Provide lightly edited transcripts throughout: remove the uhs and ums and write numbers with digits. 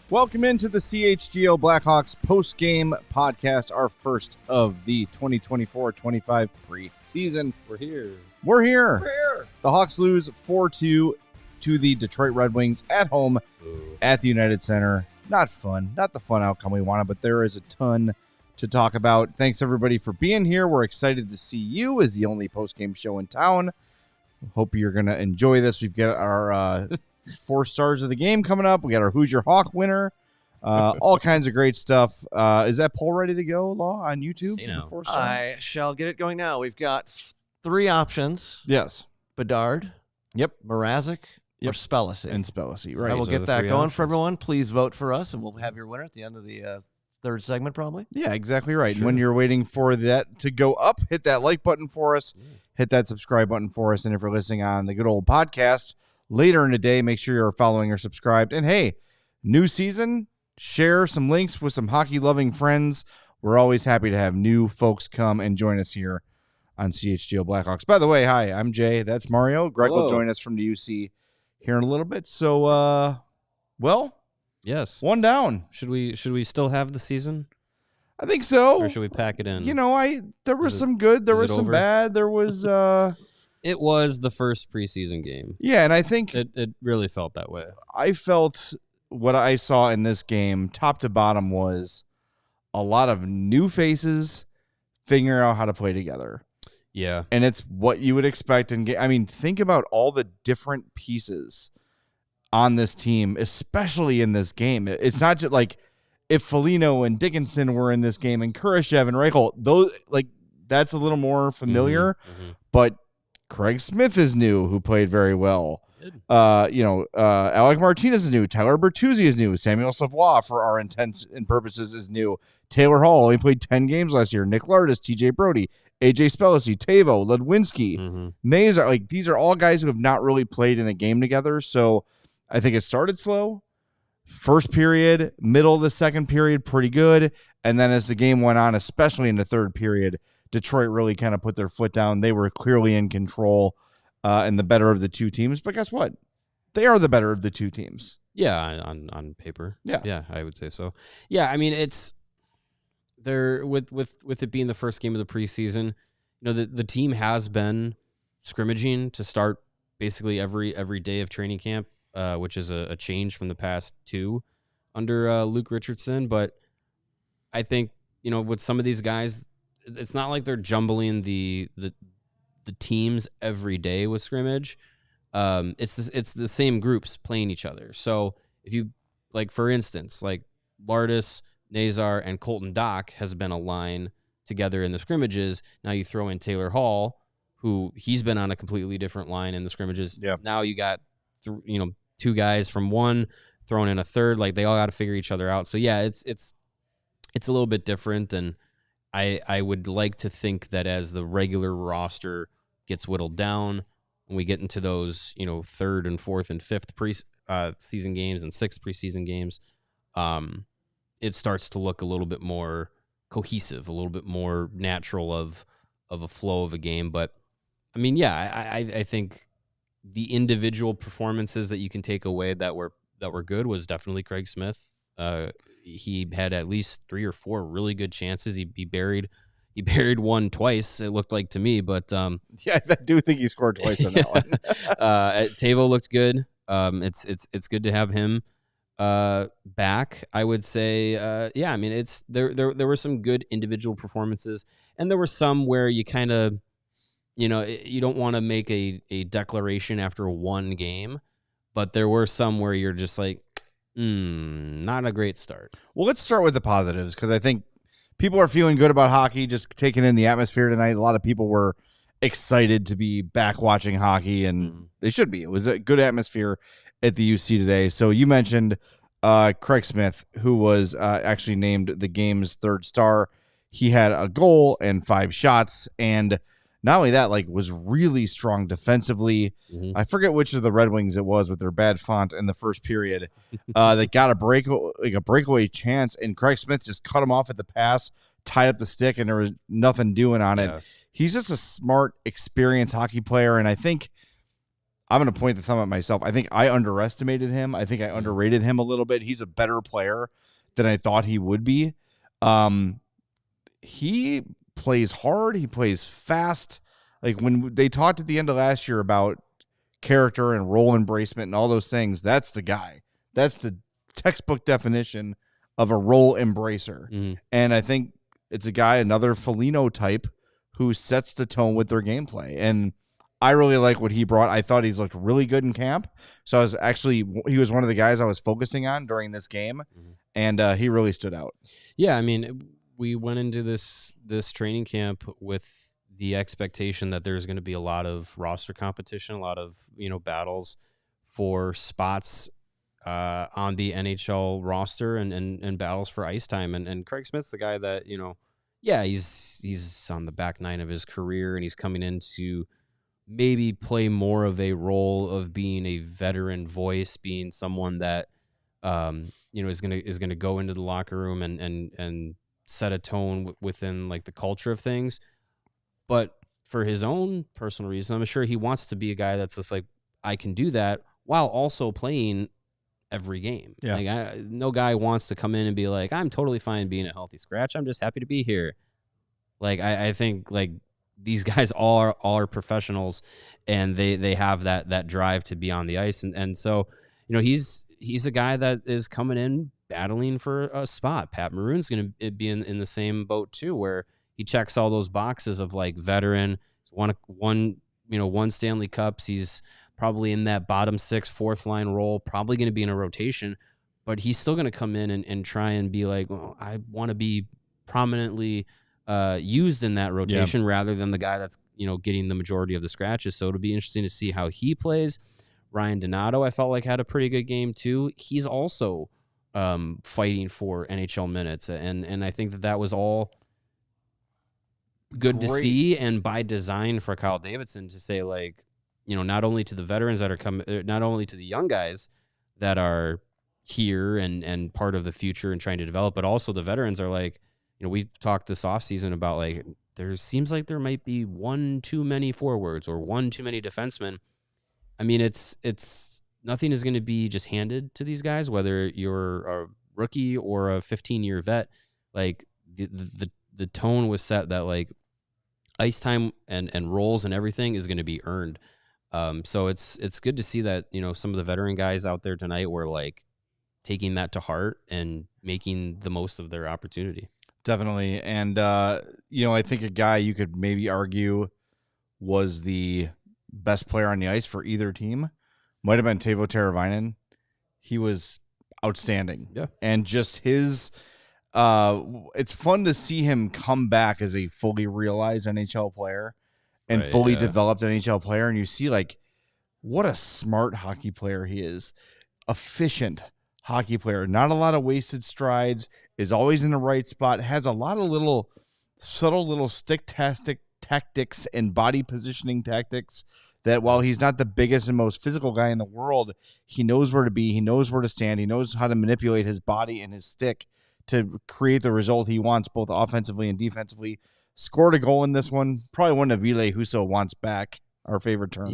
Welcome into the CHGO Blackhawks Postgame Podcast, our first of the 2024-25 preseason. We're here. We're here. The Hawks lose 4-2 to the Detroit Red Wings at home at the United Center. Not fun. Not the fun outcome we wanted, but there is a ton to talk about. Thanks, everybody, for being here. We're excited to see you as the only postgame show in town. Hope you're going to enjoy this. We've got our 4 stars of the game coming up. We got our Who's Your Hawk winner. All kinds of great stuff. Is that poll ready to go, Law, on YouTube? You know, I shall get it going now. We've got 3 options. Yes. Bedard. Yep. Mrazek. Or Spellacy. And Spellacy, So right. I will So get the that 3 going options. for everyone. Please vote for us, and we'll have your winner at the end of the third segment, probably. Yeah, exactly right. Sure. And when you're waiting for that to go up, hit that like button for us. Hit that subscribe button for us. And if you're listening on the good old podcast later in the day, make sure you're following or subscribed. And hey, new season, share some links with some hockey-loving friends. We're always happy to have new folks come and join us here on CHGO Blackhawks. By the way, hi, I'm Jay. That's Mario. Greg will Hello. join us from the UC here in a little bit. So, well, yes. one down. Should we still have the season, I think so. or should we pack it in? You know, there was Is it- some good, there is was it some over? bad, there was It was the first preseason game. yeah, and I think It really felt that way. I felt what I saw in this game, top to bottom, was a lot of new faces figuring out how to play together. Yeah. And it's what you would expect. And I mean, think about all the different pieces on this team, especially in this game. It's not just like if Foligno and Dickinson were in this game and Kurashev and Reichel, those that's a little more familiar. Mhm. But Craig Smith is new, who played very well. Good. Alec Martinez is new. Tyler Bertuzzi is new. Samuel Savoie, for our intents and purposes, is new. Taylor Hall only played 10 games last year. Nick Lardis, TJ Brody, AJ Spellacy, Teuvo, Ledwinski, Mhm. Nazar. These are all guys who have not really played in a game together. So I think it started slow. First period, middle of the second period, pretty good. And then as the game went on, especially in the third period, Detroit really kind of put their foot down. They were clearly in control and the better of the two teams. But guess what? They are the better of the two teams. Yeah, on paper. Yeah. Yeah, I would say so. Yeah, I mean, it's there with it being the first game of the preseason. You know, the team has been scrimmaging to start basically every day of training camp, which is a change from the past 2 under Luke Richardson. But I think, you know, with some of these guys, it's not like they're jumbling the teams every day with scrimmage. It's the same groups playing each other. So if you, like, for instance, like Lardis, Nazar, and Colton Dock has been a line together in the scrimmages. Now you throw in Taylor Hall, who he's been on a completely different line in the scrimmages. Yeah. Now you got 2 guys from one thrown in a third. Like, they all got to figure each other out. So yeah, it's a little bit different, and I would like to think that as the regular roster gets whittled down, when we get into those, third and fourth and fifth season games and sixth preseason games, it starts to look a little bit more cohesive, a little bit more natural of a flow of a game. But I mean, yeah, I think the individual performances that you can take away that were good was definitely Craig Smith. He had at least 3 or 4 really good chances. He buried one twice, it looked like to me, but Yeah, I do think he scored twice on that one. Teuvo looked good. It's good to have him back. I would say, yeah. I mean, it's there were some good individual performances, and there were some where you kind of, you don't want to make a declaration after one game, but there were some where you're just like, not a great start. Well, let's start with the positives, because I think people are feeling good about hockey, just taking in the atmosphere tonight. A lot of people were excited to be back watching hockey, and they should be. It was a good atmosphere at the UC today. So you mentioned Craig Smith, who was actually named the game's third star. He had a goal and 5 shots, and not only that, like, was really strong defensively. I forget which of the Red Wings it was with their bad font in the first period that got a breakaway chance, and Craig Smith just cut him off at the pass, tied up the stick, and there was nothing doing on it. He's just a smart, experienced hockey player, and I think I'm going to point the thumb at myself. I think I underestimated him. I think I underrated him a little bit. He's a better player than I thought he would be. He plays hard. He plays fast. Like, when they talked at the end of last year about character and role embracement and all those things, that's the guy. That's the textbook definition of a role embracer. And I think it's a guy, another Foligno type, who sets the tone with their gameplay. And I really like what he brought. I thought he's looked really good in camp. So he was one of the guys I was focusing on during this game. And he really stood out. Yeah, I mean, we went into this training camp with the expectation that there's going to be a lot of roster competition, a lot of, battles for spots on the NHL roster and battles for ice time. And Craig Smith's the guy that, he's on the back nine of his career, and he's coming in to maybe play more of a role of being a veteran voice, being someone that is gonna go into the locker room and set a tone within, like, the culture of things. But for his own personal reason, I'm sure he wants to be a guy that's just like, I can do that while also playing every game. Yeah. Like, no guy wants to come in and be like, I'm totally fine being a healthy scratch. I'm just happy to be here. Like, I think, like, these guys all are professionals, and they have that drive to be on the ice. And so, he's a guy that is coming in battling for a spot. Pat Maroon's going to be in the same boat too, where he checks all those boxes of, like, veteran, one Stanley Cups. He's probably in that bottom 6, fourth line role, probably going to be in a rotation, but he's still going to come in and try and be like, well, I want to be prominently used in that rotation rather than the guy that's, getting the majority of the scratches. So it'll be interesting to see how he plays. Ryan Donato, I felt like, had a pretty good game too. He's also fighting for NHL minutes, and I think that was all good to see, and by design for Kyle Davidson to say, like, not only to the veterans that are coming, not only to the young guys that are here and part of the future and trying to develop, but also the veterans are like, we talked this offseason about, like, there seems like there might be one too many forwards or one too many defensemen. I mean, it's nothing is going to be just handed to these guys, whether you're a rookie or a 15-year vet. Like, the tone was set that, like, ice time and roles and everything is going to be earned. So it's good to see that, some of the veteran guys out there tonight were, like, taking that to heart and making the most of their opportunity. Definitely. And, I think a guy you could maybe argue was the best player on the ice for either team might have been Teuvo Teravainen. He was outstanding. Yeah. And just his, it's fun to see him come back as a fully realized NHL player and fully developed NHL player. And you see, like, what a smart hockey player he is. Efficient hockey player, not a lot of wasted strides, is always in the right spot, has a lot of subtle little stick-tastic tactics and body positioning tactics that, while he's not the biggest and most physical guy in the world, he knows where to be, he knows where to stand, he knows how to manipulate his body and his stick to create the result he wants, both offensively and defensively. Scored a goal in this one, probably one of Ville Husso wants back, our favorite term.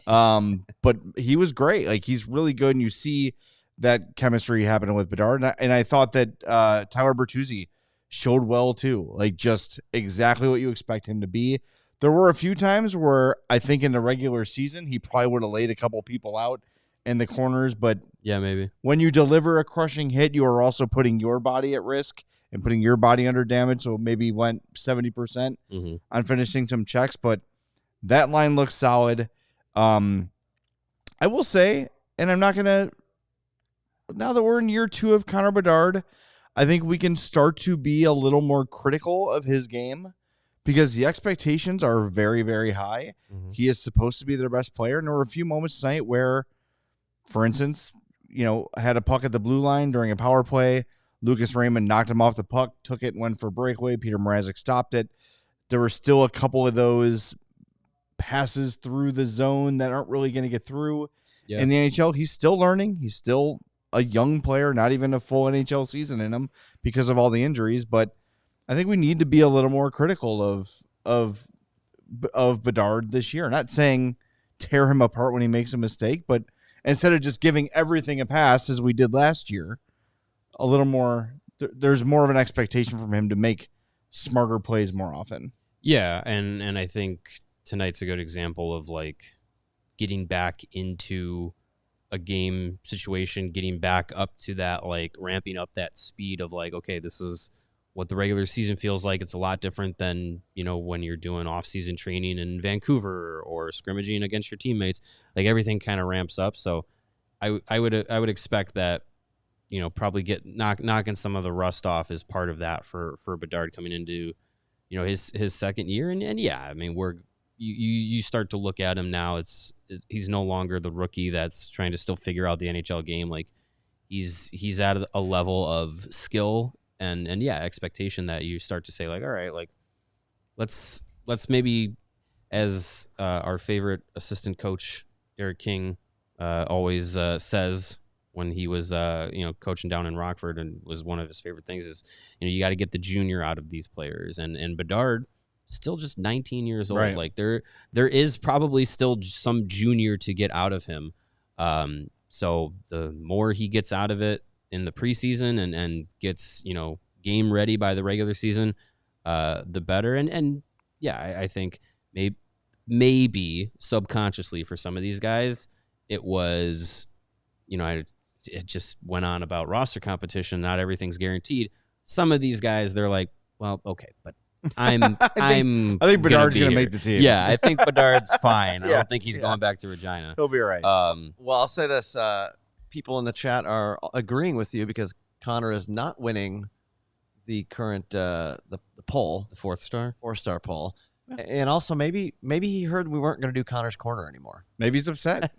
But he was great. Like, he's really good, and you see that chemistry happening with Bedard. And I thought that Tyler Bertuzzi showed well too. Like, just exactly what you expect him to be. There were a few times where I think in the regular season, he probably would have laid a couple people out in the corners, but yeah, maybe when you deliver a crushing hit, you are also putting your body at risk and putting your body under damage. So maybe went 70% on finishing some checks, but that line looks solid. I will say, and I'm not going to, now that we're in year 2 of Connor Bedard, I think we can start to be a little more critical of his game because the expectations are very, very high. Mm-hmm. He is supposed to be their best player. And there were a few moments tonight where, for instance, had a puck at the blue line during a power play. Lucas Raymond knocked him off the puck, took it, went for a breakaway. Peter Mrazek stopped it. There were still a couple of those passes through the zone that aren't really going to get through. Yeah. In the NHL, he's still learning. He's still a young player, not even a full NHL season in him because of all the injuries. But I think we need to be a little more critical of Bedard this year. Not saying tear him apart when he makes a mistake, but instead of just giving everything a pass as we did last year, a little more. There's more of an expectation from him to make smarter plays more often. Yeah, and I think tonight's a good example of like getting back into a game situation, getting back up to that, like ramping up that speed of like, okay, this is what the regular season feels like. It's a lot different than, when you're doing off-season training in Vancouver or scrimmaging against your teammates. Like everything kind of ramps up. So I would expect that, probably knocking some of the rust off is part of that for Bedard coming into, his second year. And yeah, I mean, you start to look at him now. He's no longer the rookie that's trying to still figure out the NHL game. Like he's at a level of skill and yeah, expectation that you start to say like, all right, like let's maybe, as our favorite assistant coach Derek King always says when he was coaching down in Rockford, and was one of his favorite things is you got to get the junior out of these players, and Bedard still just 19 years old. Right. Like there is probably still some junior to get out of him. So the more he gets out of it in the preseason and gets, game ready by the regular season, the better. And yeah, I think maybe subconsciously for some of these guys, it was, it just went on about roster competition. Not everything's guaranteed. Some of these guys, they're like, well, okay, but I think Bedard's going to make the team. Yeah, I think Bedard's fine. I don't think he's going back to Regina. He'll be all right. Well, I'll say this. People in the chat are agreeing with you because Connor is not winning the current the poll. The 4-star poll. And also maybe he heard we weren't going to do Connor's Corner anymore. Maybe he's upset.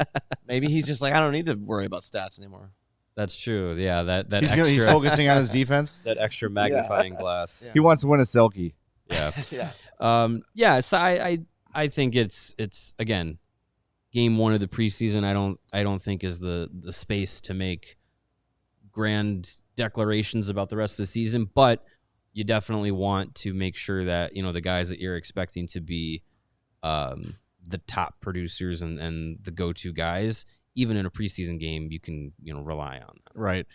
Maybe he's just like, I don't need to worry about stats anymore. That's true. Yeah, that he's focusing on his defense. That extra magnifying glass. Yeah. He wants to win a Selkie. Yeah. Yeah. So I think it's again, game one of the preseason. I don't think is the space to make grand declarations about the rest of the season, but you definitely want to make sure that the guys that you're expecting to be the top producers and the go-to guys, even in a preseason game, you can rely on them. Right.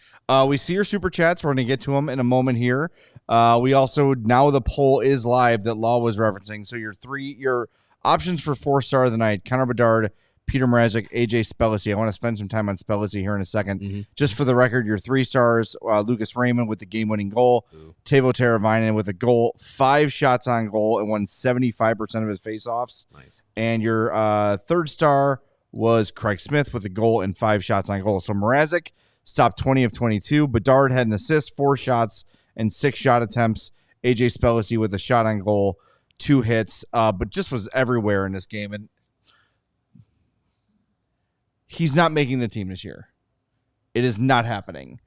We see your super chats. We're going to get to them in a moment here. We also, now the poll is live that Law was referencing. So your options for 4-star of the night: Connor Bedard, Peter Mrazek, AJ Spellici. I want to spend some time on Spellici here in a second. Mm-hmm. Just for the record, your 3 stars: Lucas Raymond with the game-winning goal, Teuvo Teravainen with a goal, 5 shots on goal, and won 75% of his faceoffs. Nice. And your 3rd star was Craig Smith with a goal and 5 shots on goal. So Mrazek stopped 20 of 22. Bedard had an assist, 4 shots, and 6 shot attempts. AJ Spellici with a shot on goal, 2 hits, but just was everywhere in this game. And he's not making the team this year. It is not happening.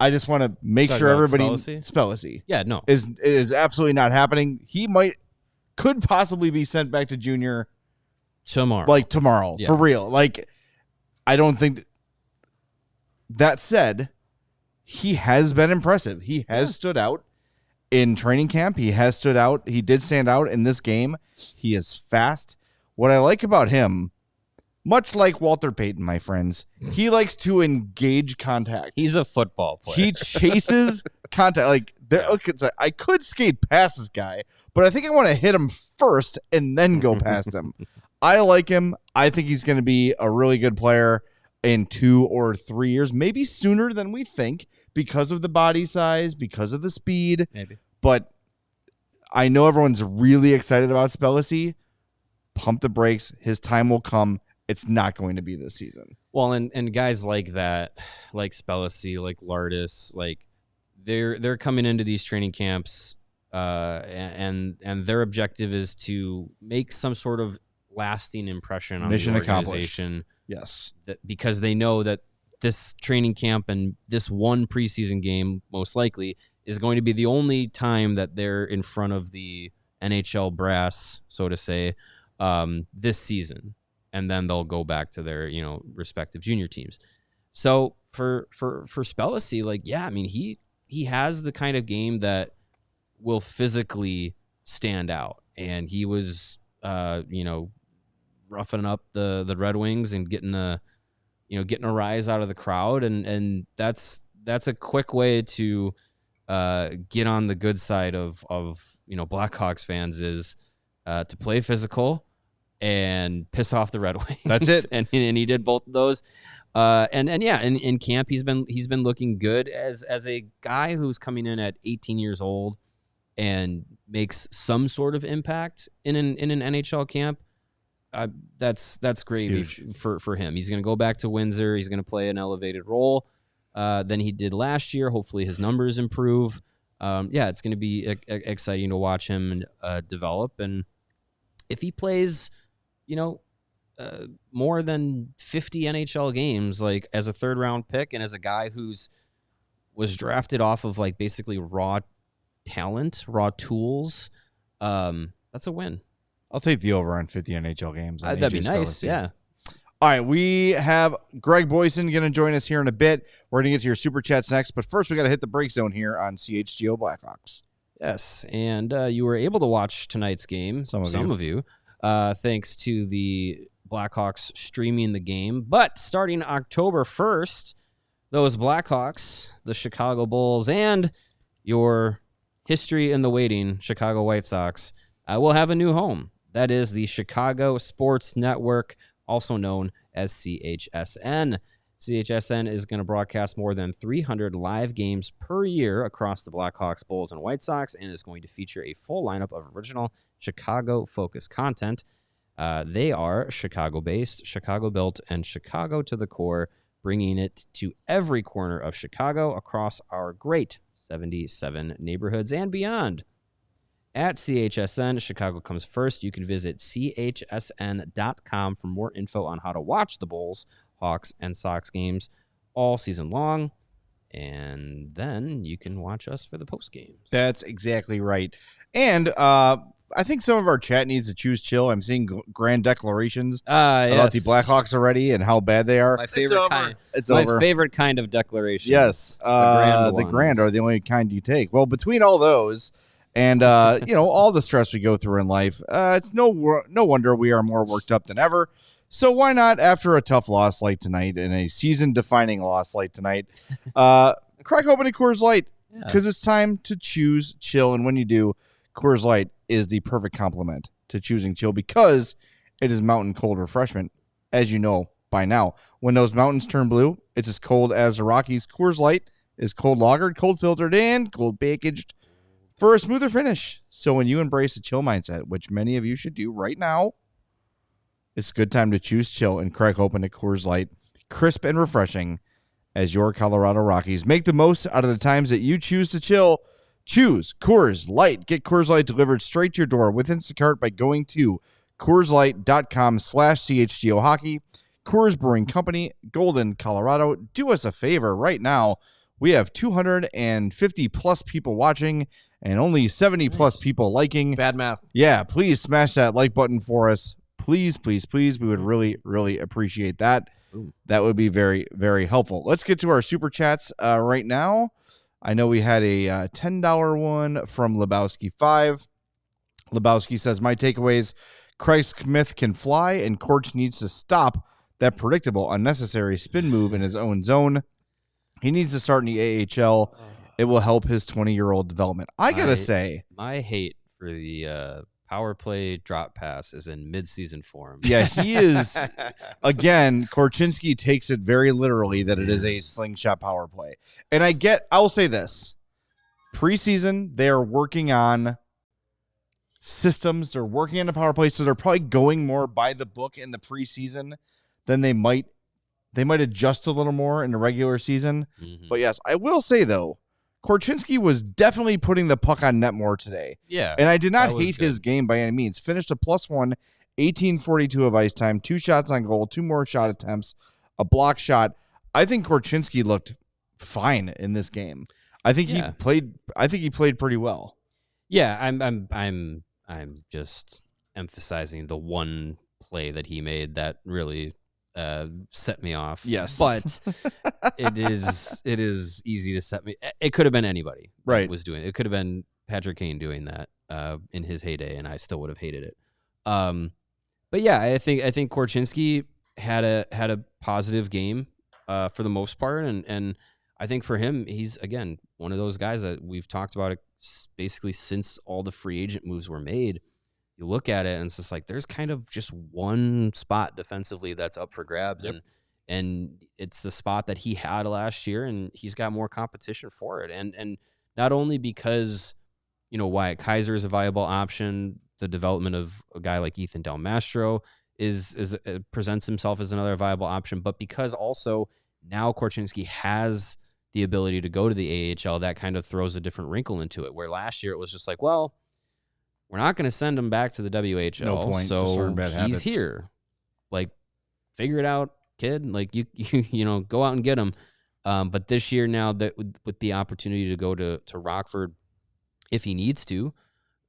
I just want to make sure everybody... Spellici. Yeah, no. Is absolutely not happening. He could possibly be sent back to junior tomorrow, yeah. For real. I don't think... That said, he has been impressive. He has stood out in training camp. He has stood out. He did stand out in this game. He is fast. What I like about him, much like Walter Payton, my friends, he likes to engage contact. He's a football player. He chases contact. I could skate past this guy, but I think I want to hit him first and then go past him. I like him. I think he's going to be a really good player in 2 or 3 years, maybe sooner than we think, because of the body size, because of the speed. Maybe. But I know everyone's really excited about Spellici. Pump the brakes. His time will come. It's not going to be this season. Well, and guys like that, like Spellici, like Lardis, they're coming into these training camps, and their objective is to make some sort of lasting impression on Mission the organization. Yes, because they know that this training camp and this one preseason game most likely is going to be the only time that they're in front of the NHL brass, so to say, this season, and then they'll go back to their respective junior teams. So for Spellacy, he has the kind of game that will physically stand out, and he was roughing up the Red Wings and getting a rise out of the crowd, and that's a quick way to get on the good side of Blackhawks fans, is to play physical and piss off the Red Wings. That's it. and he did both of those. In camp he's been looking good as a guy who's coming in at 18 years old and makes some sort of impact in an NHL camp. That's gravy for him. He's going to go back to Windsor. He's going to play an elevated role than he did last year. Hopefully his numbers improve. It's going to be exciting to watch him develop. And if he plays, more than 50 NHL games, like as a third round pick and as a guy was drafted off of basically raw talent, raw tools, that's a win. I'll take the over on 50 NHL games. That'd be nice. Yeah. All right, we have Greg Boysen going to join us here in a bit. We're going to get to your super chats next, but first we got to hit the break zone here on CHGO Blackhawks. Yes, and you were able to watch tonight's game. Some of you, thanks to the Blackhawks streaming the game. But starting October 1st, those Blackhawks, the Chicago Bulls, and your history in the waiting Chicago White Sox will have a new home. That is the Chicago Sports Network, also known as CHSN. CHSN is going to broadcast more than 300 live games per year across the Blackhawks, Bulls, and White Sox, and is going to feature a full lineup of original Chicago-focused content. They are Chicago-based, Chicago-built, and Chicago to the core, bringing it to every corner of Chicago across our great 77 neighborhoods and beyond. At CHSN, Chicago comes first. You can visit chsn.com for more info on how to watch the Bulls, Hawks, and Sox games all season long. And then you can watch us for the post games. That's exactly right. And I think some of our chat needs to choose chill. I'm seeing grand declarations about the Blackhawks already and how bad they are. My favorite kind. It's my over. favorite kind of declaration. Yes. The grand are the only kind you take. Well, between all those and all the stress we go through in life, it's no wonder we are more worked up than ever. So why not, after a tough loss like tonight and a season-defining loss like tonight, crack open a Coors Light, because it's time to choose chill. And when you do, Coors Light is the perfect complement to choosing chill, because it is mountain cold refreshment, as you know by now. When those mountains turn blue, it's as cold as the Rockies. Coors Light is cold lagered, cold filtered, and cold packaged for a smoother finish. So when you embrace a chill mindset, which many of you should do right now, it's a good time to choose chill and crack open a Coors Light, crisp and refreshing as your Colorado Rockies. Make the most out of the times that you choose to chill. Choose Coors Light. Get Coors Light delivered straight to your door with Instacart by going to CoorsLight.com/CHGO Hockey. Coors Brewing Company, Golden, Colorado. Do us a favor right now. We have 250 plus people watching and only 70 plus people liking. Bad math. Yeah, please smash that like button for us. Please, please, please. We would really, really appreciate that. Ooh. That would be very, very helpful. Let's get to our super chats right now. I know we had a $10 one from Lebowski5. Lebowski says, my takeaways, Christ Smith can fly and Korch needs to stop that predictable, unnecessary spin move in his own zone. He needs to start in the AHL. It will help his 20-year-old development. I got to say, my hate for the power play drop pass is in midseason form. Yeah, he is. Again, Korchinski takes it very literally that it is a slingshot power play. And I'll say this. Preseason, they're working on systems. They're working on a power play, so they're probably going more by the book in the preseason than they might adjust a little more in the regular season. Mm-hmm. But yes, I will say, though, Korchinski was definitely putting the puck on net more today. Yeah. And I did not hate his game by any means. Finished a +1, 18:42 of ice time, 2 shots on goal, 2 more shot attempts, a block shot. I think Korchinski looked fine in this game. I think he played pretty well. Yeah, I'm just emphasizing the one play that he made that really set me off. Yes. But it is easy to set me. It could have been anybody right was doing it. It could have been Patrick Kane doing that in his heyday, and I still would have hated it. But yeah, I think Korchinski had a positive game for the most part, and I think for him, he's again one of those guys that we've talked about it basically since all the free agent moves were made. You look at it and it's just like there's kind of just one spot defensively that's up for grabs, and it's the spot that he had last year, and he's got more competition for it. And not only because Wyatt Kaiser is a viable option, the development of a guy like Ethan Del Mastro presents himself as another viable option, but because also now Korchinski has the ability to go to the AHL, that kind of throws a different wrinkle into it. Where last year it was just like, well, we're not going to send him back to the WHL, no point, so bad he's habits. here. Like, figure it out, kid. Like you go out and get him. But this year now that with the opportunity to go to Rockford, if he needs to,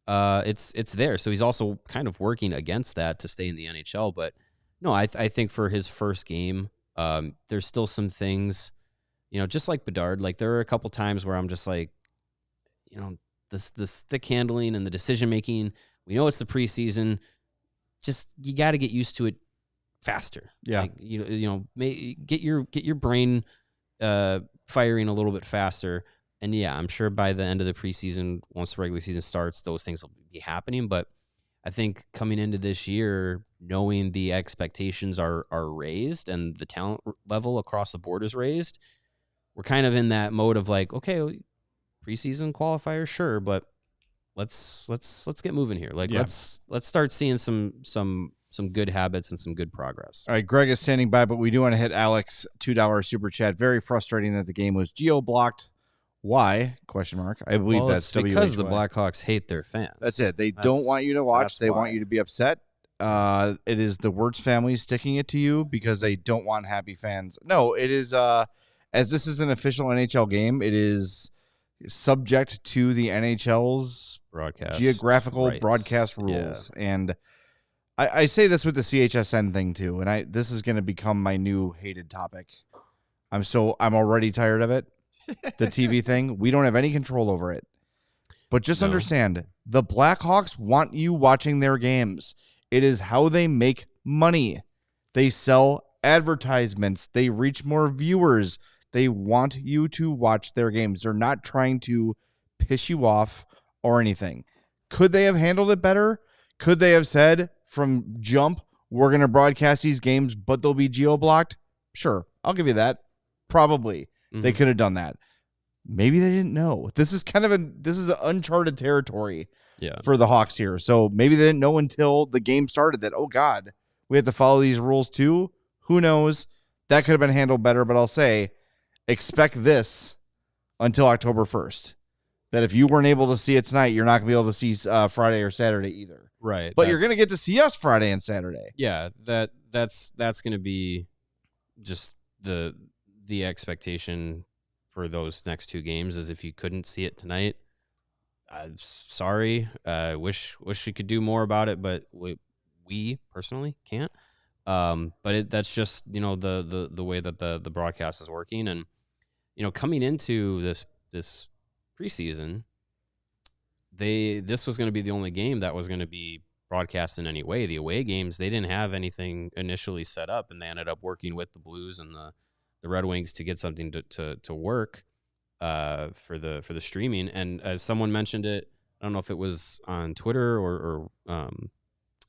it's there. So he's also kind of working against that to stay in the NHL. But no, I think for his first game, there's still some things, just like Bedard. Like there are a couple times where I'm just like, the stick handling and the decision making. We know it's the preseason. Just you got to get used to it faster. Yeah, like, get your brain firing a little bit faster. And yeah, I'm sure by the end of the preseason, once the regular season starts, those things will be happening. But I think coming into this year, knowing the expectations are raised and the talent level across the board is raised, we're kind of in that mode of like, okay, preseason qualifier, sure, but let's get moving here. Like let's start seeing some good habits and some good progress. All right, Greg is standing by, but we do want to hit Alex $2 super chat. Very frustrating that the game was geo-blocked. Why? Question mark. I believe that's because WHY. the Blackhawks hate their fans. That's it. They don't want you to watch. They want you to be upset. It is the Wirtz family sticking it to you because they don't want happy fans. No, it is as this is an official NHL game, it is subject to the NHL's geographical broadcast rules. Yeah. And I say this with the CHSN thing too, and this is going to become my new hated topic. I'm already tired of it. The TV thing, we don't have any control over it. But just understand, the Blackhawks want you watching their games. It is how they make money. They sell advertisements. They reach more viewers. They want you to watch their games. They're not trying to piss you off or anything. Could they have handled it better? Could they have said from jump, we're going to broadcast these games, but they'll be geo-blocked? Sure, I'll give you that. Probably. Mm-hmm. They could have done that. Maybe they didn't know. This is an uncharted territory for the Hawks here. So maybe they didn't know until the game started that, oh God, we have to follow these rules too. Who knows? That could have been handled better, but I'll say, expect this until October 1st. That if you weren't able to see it tonight, you're not going to be able to see Friday or Saturday either. Right. But you're going to get to see us Friday and Saturday. Yeah, that's going to be just the expectation for those next two games is if you couldn't see it tonight, I'm sorry. Wish we could do more about it, but we personally can't. But that's just, the way that the broadcast is working. And, coming into this preseason, this was going to be the only game that was going to be broadcast in any way. The away games, they didn't have anything initially set up, and they ended up working with the Blues and the Red Wings to get something to work for the streaming. And as someone mentioned it, I don't know if it was on Twitter or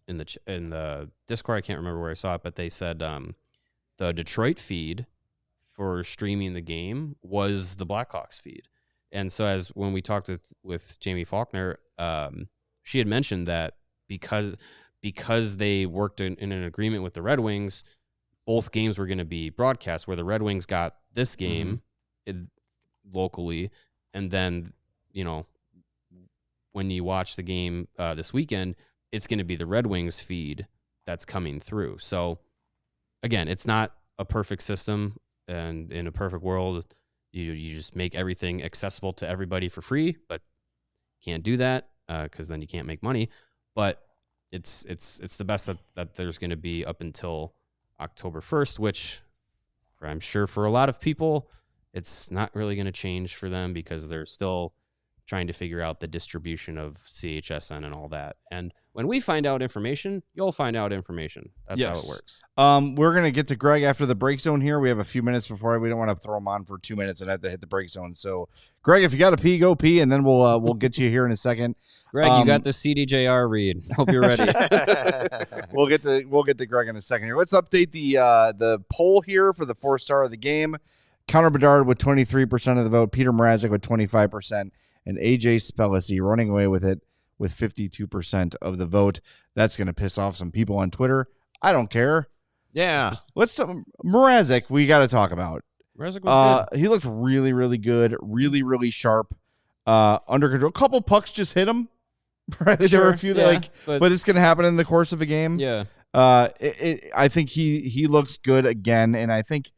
in the Discord, I can't remember where I saw it, but they said the Detroit feed for streaming the game was the Blackhawks feed. And so when we talked with Jamie Faulkner, she had mentioned that because they worked in an agreement with the Red Wings, both games were going to be broadcast, where the Red Wings got this game locally, And then, when you watch the game this weekend, it's going to be the Red Wings feed that's coming through. So, again, it's not a perfect system. And in a perfect world, you just make everything accessible to everybody for free, but can't do that because then you can't make money. But it's the best that there's going to be up until October 1st, which I'm sure for a lot of people, it's not really going to change for them because they're still trying to figure out the distribution of CHSN and all that. And when we find out information, you'll find out information. That's how it works. We're going to get to Greg after the break zone here. We have a few minutes before we don't want to throw him on for 2 minutes and have to hit the break zone. So, Greg, if you got to pee, go pee, and then we'll get you here in a second. Greg, you got the CDJR read. Hope you're ready. We'll get to Greg in a second here. Let's update the poll here for the 4-star of the game. Connor Bedard with 23% of the vote, Peter Mrazek with 25%, and AJ Spellisy running away with it with 52% of the vote. That's going to piss off some people on Twitter. I don't care. Yeah. Let's Mrazek, we got to talk about. Mrazek was good. He looked really, really good, really, really sharp, under control. A couple pucks just hit him. Right? There were a few that but it's going to happen in the course of a game. Yeah. I think he looks good again, and I think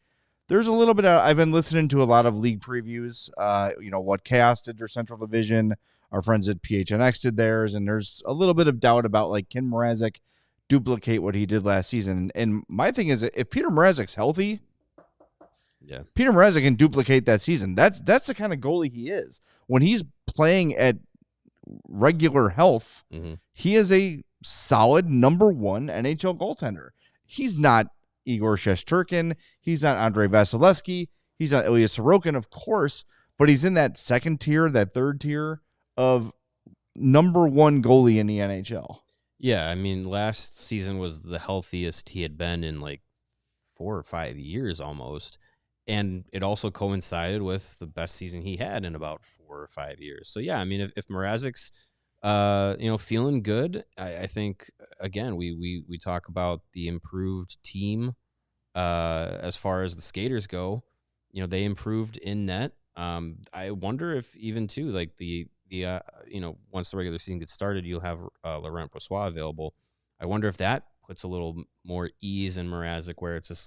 there's a little bit of, I've been listening to a lot of league previews, what Chaos did their Central Division, our friends at PHNX did theirs, and there's a little bit of doubt about, can Mrazek duplicate what he did last season? And my thing is, if Peter Mrazek's healthy, Peter Mrazek can duplicate that season. That's the kind of goalie he is. When he's playing at regular health, he is a solid number 1 NHL goaltender. He's not Igor Shesterkin. He's not Andrei Vasilevsky. He's not Ilya Sorokin, of course, but he's in that second tier, that third tier of number 1 goalie in the NHL. Yeah, I mean, last season was the healthiest he had been in 4 or 5 years almost. And it also coincided with the best season he had in about 4 or 5 years. So, yeah, I mean, if Mrazek's, feeling good, I think, again, we talk about the improved team as far as the skaters go. They improved in net. I wonder if even, too, once the regular season gets started, you'll have Laurent Brossoit available. I wonder if that puts a little more ease in Mrazek, where it's just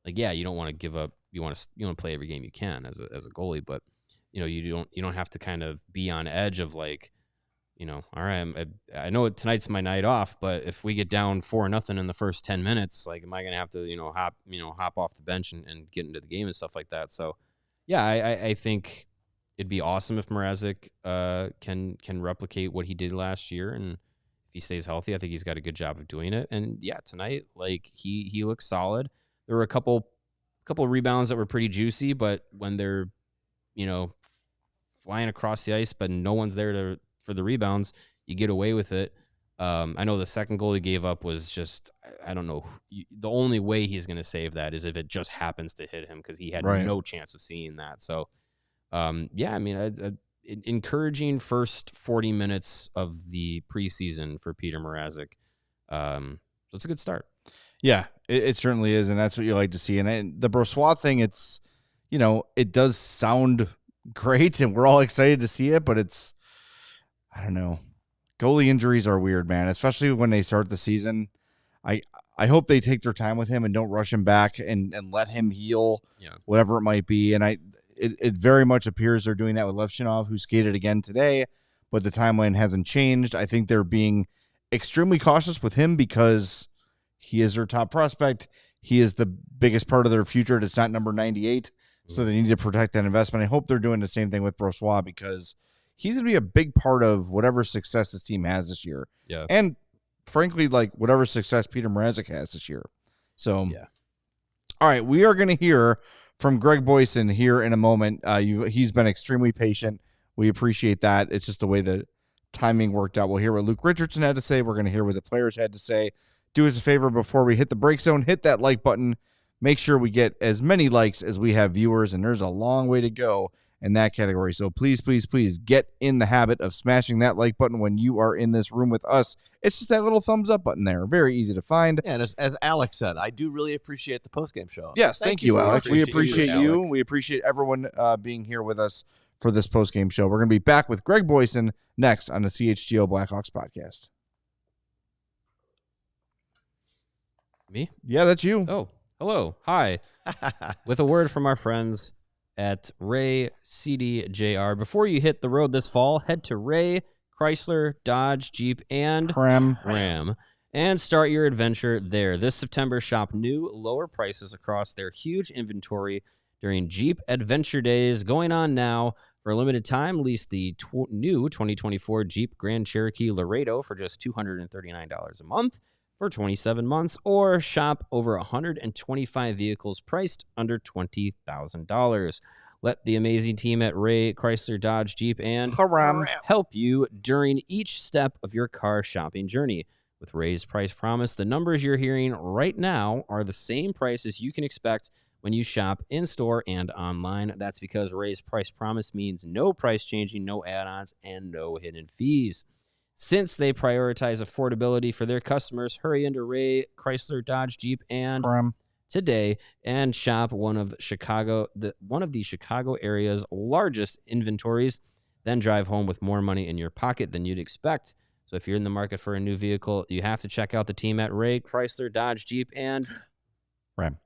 yeah, you don't want to give up. You want to play every game you can as a goalie, but you don't have to kind of be on edge of all right, I know tonight's my night off, but if we get down 4-0 in the first 10 minutes, am I going to have to hop off the bench and get into the game and stuff like that? So yeah, I think it'd be awesome if Mrazek can replicate what he did last year, and if he stays healthy, I think he's got a good job of doing it. And yeah, tonight he looks solid. There were a couple rebounds that were pretty juicy, but when they're, flying across the ice, but no one's there for the rebounds, you get away with it. I know the second goal he gave up was just, I don't know. The only way he's going to save that is if it just happens to hit him, because he had no chance of seeing that. So, yeah, I mean, encouraging first 40 minutes of the preseason for Peter Mrazek. So it's a good start. Yeah, it certainly is, and that's what you like to see. And the Brossoit thing, it's, it does sound great, and we're all excited to see it, but it's, I don't know. Goalie injuries are weird, man, especially when they start the season. I hope they take their time with him and don't rush him back and let him heal, whatever it might be. And it very much appears they're doing that with Levchinov, who skated again today, but the timeline hasn't changed. I think they're being extremely cautious with him because he is their top prospect. He is the biggest part of their future. It's not number 98, so they need to protect that investment. I hope they're doing the same thing with Brossoit, because he's going to be a big part of whatever success this team has this year. Yeah. And frankly, whatever success Peter Mrazek has this year. So, yeah. All right, we are going to hear from Greg Boysen here in a moment. He's been extremely patient. We appreciate that. It's just the way the timing worked out. We'll hear what Luke Richardson had to say. We're going to hear what the players had to say. Do us a favor before we hit the break zone, hit that like button. Make sure we get as many likes as we have viewers, and there's a long way to go in that category. So please, please, please get in the habit of smashing that like button when you are in this room with us. It's just that little thumbs up button there. Very easy to find. Yeah, and as Alex said, I do really appreciate the postgame show. Yes, thank you, Alex. We appreciate you. We appreciate everyone being here with us for this post-game show. We're going to be back with Greg Boysen next on the CHGO Blackhawks podcast. Me? Yeah, that's you. Oh, hello. Hi. With a word from our friends at Ray CDJR. Before you hit the road this fall, head to Ray, Chrysler, Dodge, Jeep, and Ram and start your adventure there. This September, shop new, lower prices across their huge inventory during Jeep Adventure Days going on now. For a limited time, lease the new 2024 Jeep Grand Cherokee Laredo for just $239 a month for 27 months, or shop over 125 vehicles priced under $20,000. Let the amazing team at Ray, Chrysler, Dodge, Jeep, and Ram help you during each step of your car shopping journey. With Ray's Price Promise, the numbers you're hearing right now are the same prices you can expect when you shop in-store and online. That's because Ray's Price Promise means no price changing, no add-ons, and no hidden fees. Since they prioritize affordability for their customers, hurry into Ray, Chrysler, Dodge, Jeep, and Ram today and shop one of the Chicago area's largest inventories. Then drive home with more money in your pocket than you'd expect. So if you're in the market for a new vehicle, you have to check out the team at Ray, Chrysler, Dodge, Jeep, and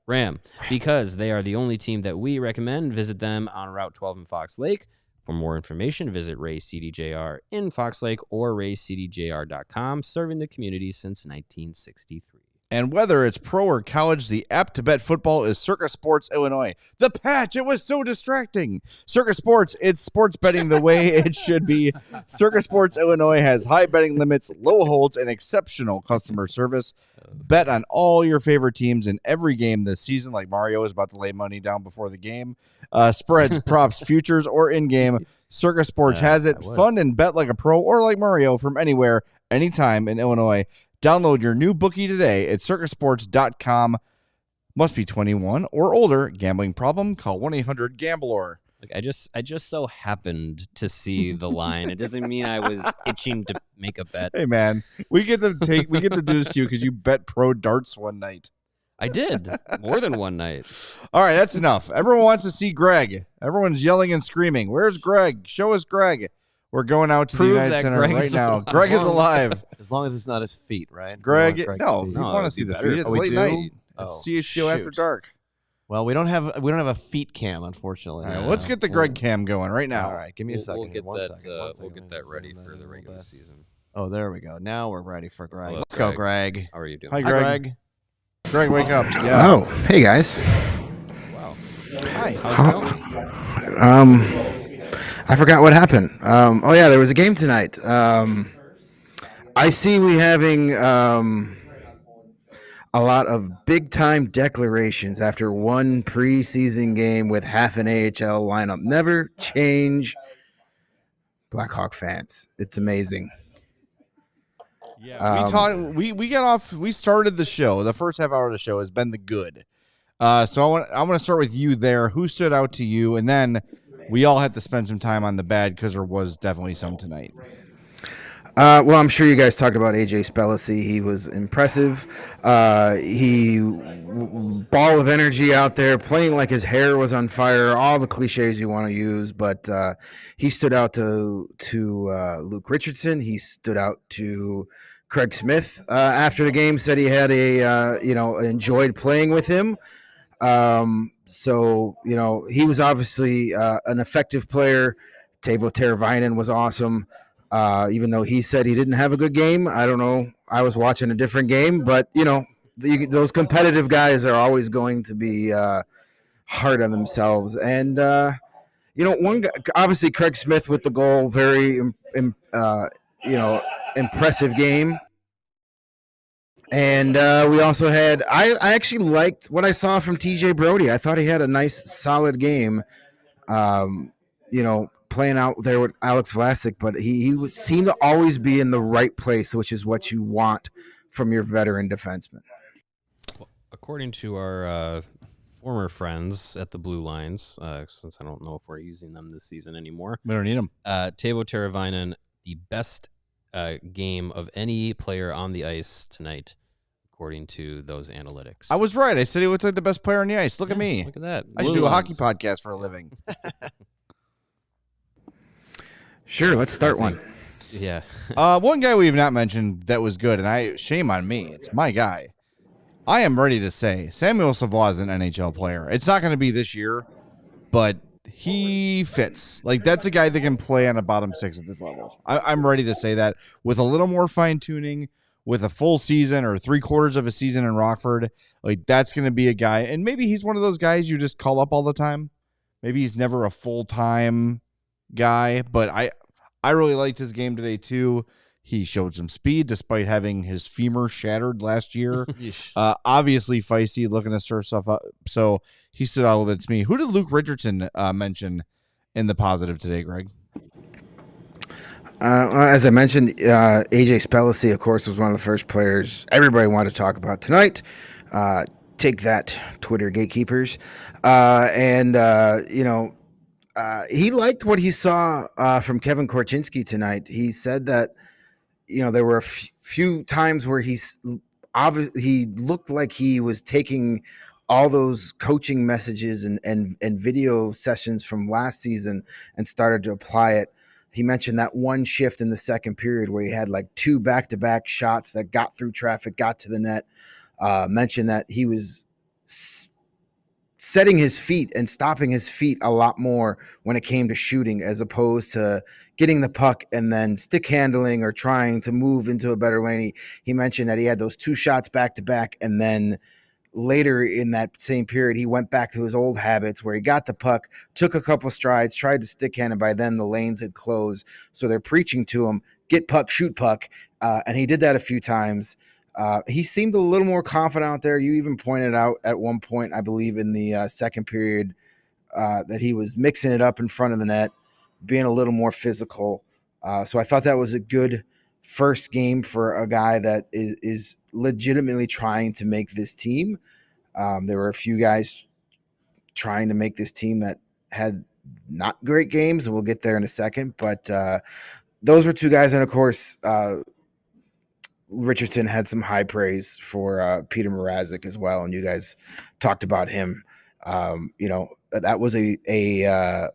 Ram, because they are the only team that we recommend. Visit them on Route 12 in Fox Lake. For more information, visit Ray CDJR in Fox Lake or raycdjr.com, serving the community since 1963. And whether it's pro or college, the app to bet football is Circa Sports Illinois. The patch, it was so distracting. Circa Sports, it's sports betting the way it should be. Circa Sports Illinois has high betting limits, low holds, and exceptional customer service. Bet on all your favorite teams in every game this season, like Mario is about to lay money down before the game. Spreads, props, futures, or in-game. Circa Sports has it. Fun and bet like a pro or like Mario from anywhere, anytime in Illinois. Download your new bookie today at circasports.com. Must be 21 or older. Gambling problem? Call 1-800-GAMBLER. Like I just so happened to see the line. It doesn't mean I was itching to make a bet. Hey man, we get to do this to you because you bet pro darts one night. I did more than one night. All right, that's enough. Everyone wants to see Greg. Everyone's yelling and screaming. Where's Greg? Show us Greg. We're going out to the United Center right now. Greg is alive. As long as it's not his feet, right? Greg, no, you want to see the feet. It's late night. It's CHGO After Dark. Well, we don't have a feet cam, unfortunately. All right, let's get the Greg cam going right now. All right, give me a second. We'll get that ready for the regular season. Oh, there we go. Now we're ready for Greg. Hello, Let's go, Greg. How are you doing? Hi, Greg. Greg, wake up. Yeah. Oh, hey guys. Wow. Hi. How's it going? I forgot what happened. Oh yeah, there was a game tonight. I see we having a lot of big-time declarations after one preseason game with half an AHL lineup. Never change, Blackhawk fans. It's amazing. Yeah, we started the show. The first half hour of the show has been the good. So I want to start with you there. Who stood out to you? And then we all had to spend some time on the bad because there was definitely some tonight. Well, I'm sure you guys talked about AJ Spellacy. He was impressive. He ball of energy out there, playing like his hair was on fire. All the cliches you want to use, but he stood out to Luke Richardson. He stood out to Craig Smith after the game. Said he had enjoyed playing with him. So he was obviously an effective player. Teuvo Teravainen was awesome. Even though he said he didn't have a good game. I don't know. I was watching a different game, but those competitive guys are always going to be hard on themselves. And one guy, obviously Craig Smith with the goal, very impressive game. And we also had. I actually liked what I saw from TJ Brody. I thought he had a nice, solid game. Playing out there with Alex Vlasic, but he seemed to always be in the right place, which is what you want from your veteran defenseman. Well, according to our former friends at the Blue Lines, since I don't know if we're using them this season anymore, We don't need them. Teuvo Teravainen, the best game of any player on the ice tonight, according to those analytics. I was right. I said he looked like the best player on the ice. Look at me. Look at that. I should do a hockey podcast for a living. Sure, let's start one. Yeah. One guy we've not mentioned that was good, and shame on me. It's my guy. I am ready to say Samuel Savoie is an NHL player. It's not going to be this year, but he fits. Like, that's a guy that can play on a bottom six at this level. I'm ready to say that with a little more fine tuning, with a full season or 3/4 of a season in Rockford. Like, that's going to be a guy, and maybe he's one of those guys you just call up all the time. Maybe he's never a full-time guy, but I really liked his game today too. He showed some speed despite having his femur shattered last year. Obviously feisty, looking to stir stuff up. So he stood out a little bit to me. Who did Luke Richardson mention in the positive today, Greg? As I mentioned, AJ Spelliscy, of course, was one of the first players everybody wanted to talk about tonight. Take that, Twitter gatekeepers. He liked what he saw from Kevin Korchinski tonight. He said that, there were a few times where he looked like he was taking all those coaching messages and video sessions from last season and started to apply it. He mentioned that one shift in the second period where he had like 2 back-to-back shots that got through traffic, got to the net. Mentioned that he was setting his feet and stopping his feet a lot more when it came to shooting, as opposed to getting the puck and then stick handling or trying to move into a better lane. He mentioned that he had those 2 shots back to back, and then later in that same period, he went back to his old habits where he got the puck, took a couple strides, tried to stick hand, and by then the lanes had closed. So they're preaching to him, get puck, shoot puck. And he did that a few times. He seemed a little more confident out there. You even pointed out at one point, I believe in the second period, that he was mixing it up in front of the net, being a little more physical. So I thought that was a good first game for a guy that is legitimately trying to make this team. There were a few guys trying to make this team that had not great games, and we'll get there in a second. But those were 2 guys. And, of course, Richardson had some high praise for Peter Mrazek as well, and you guys talked about him. That was the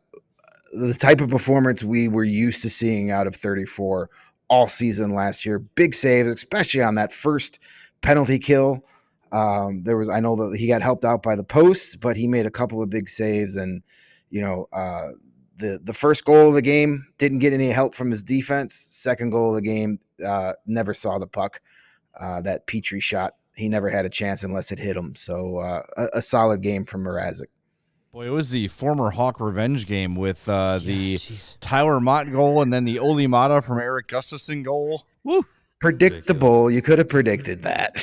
type of performance we were used to seeing out of 34 all season last year. Big saves, especially on that first penalty kill. I know that he got helped out by the post, but he made a couple of big saves, and the first goal of the game didn't get any help from his defense. Second goal of the game, never saw the puck. That Petrie shot, he never had a chance unless it hit him. So a solid game from Mrazek. Boy, it was the former Hawk revenge game with the Tyler Mott goal and then the Oli Mata from Eric Gustafsson goal. Woo! Predictable. You could have predicted that.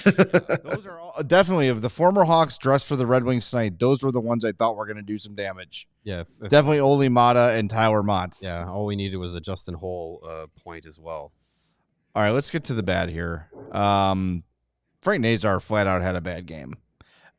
Those are all, definitely, of the former Hawks dressed for the Red Wings tonight, those were the ones I thought were going to do some damage. Yeah. Definitely Oli Mata and Tyler Mott. Yeah, all we needed was a Justin Holl point as well. All right, let's get to the bad here. Frank Nazar flat out had a bad game.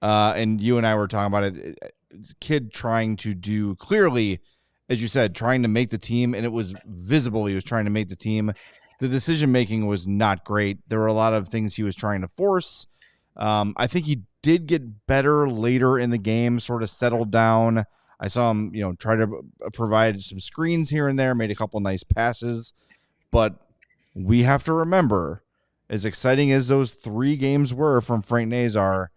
And you and I were talking about it. Kid trying to do, clearly, as you said, trying to make the team, and it was visible he was trying to make the team. The decision-making was not great. There were a lot of things he was trying to force. I think he did get better later in the game, sort of settled down. I saw him, try to provide some screens here and there, made a couple nice passes. But we have to remember, as exciting as those 3 games were from Frank Nazar,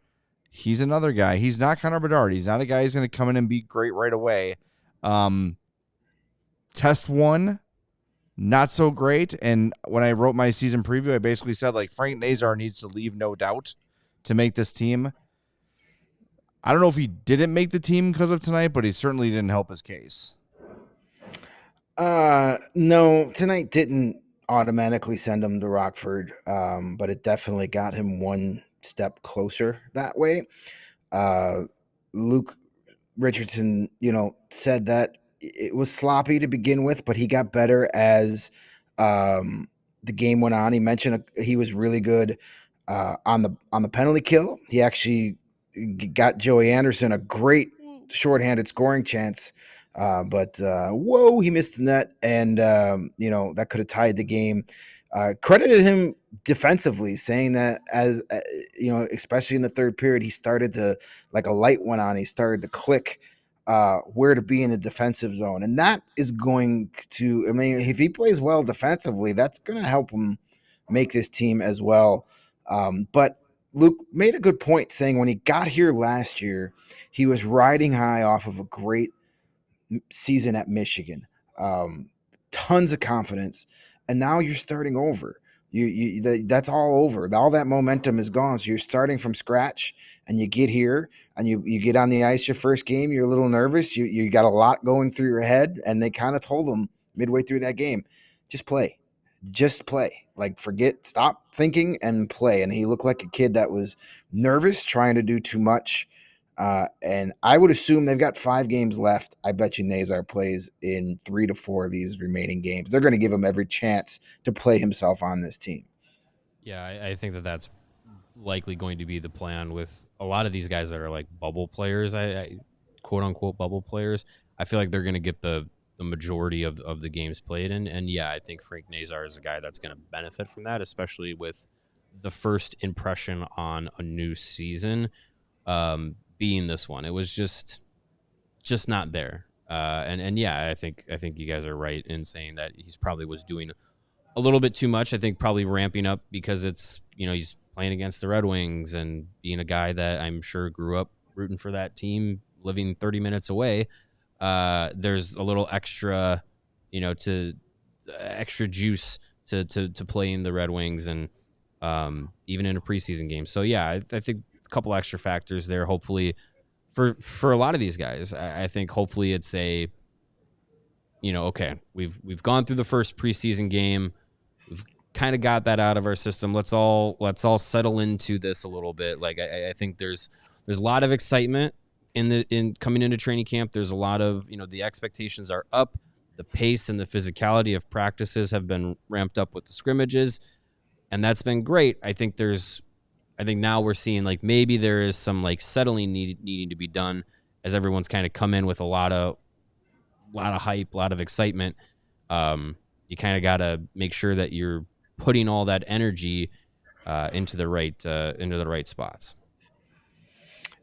he's another guy. He's not Connor Bedard. He's not a guy who's going to come in and be great right away. Test 1, not so great. And when I wrote my season preview, I basically said, Frank Nazar needs to leave no doubt to make this team. I don't know if he didn't make the team because of tonight, but he certainly didn't help his case. No, tonight didn't automatically send him to Rockford, but it definitely got him one step closer that way. Luke Richardson, said that it was sloppy to begin with, but he got better as the game went on. He mentioned he was really good on the penalty kill. He actually got Joey Anderson a great shorthanded scoring chance, but he missed the net, and that could have tied the game. Credited him defensively, saying that as especially in the third period, he started to, like a light went on. He started to click where to be in the defensive zone. And that is going to, I mean, if he plays well defensively, that's going to help him make this team as well. But Luke made a good point saying when he got here last year, he was riding high off of a great season at Michigan. Tons of confidence. And now you're starting over. That's all over. All that momentum is gone. So you're starting from scratch, and you get here and you get on the ice your first game. You're a little nervous. You got a lot going through your head, and they kind of told him midway through that game, just play. Like, stop thinking and play. And he looked like a kid that was nervous, trying to do too much. And I would assume they've got 5 games left. I bet you Nazar plays in 3 to 4 of these remaining games. They're going to give him every chance to play himself on this team. Yeah, I think that's likely going to be the plan with a lot of these guys that are like bubble players, I quote unquote bubble players. I feel like they're going to get the majority of the games played. And yeah, I think Frank Nazar is a guy that's going to benefit from that, especially with the first impression on a new season. Being this one, it was just not there. And yeah, I think you guys are right in saying that he's probably was doing a little bit too much. I think probably ramping up because it's, he's playing against the Red Wings and being a guy that I'm sure grew up rooting for that team, living 30 minutes away. There's a little extra, extra juice to playing the Red Wings and even in a preseason game. So yeah, I think a couple extra factors there. Hopefully, for a lot of these guys, I think hopefully it's a, okay, we've gone through the first preseason game, we've kind of got that out of our system. Let's all settle into this a little bit. Like I think there's a lot of excitement in coming into training camp. There's a lot of the expectations are up. The pace and the physicality of practices have been ramped up with the scrimmages, and that's been great. I think now we're seeing like maybe there is some like settling needing to be done as everyone's kind of come in with a lot of hype, a lot of excitement. You kind of got to make sure that you're putting all that energy into the right spots.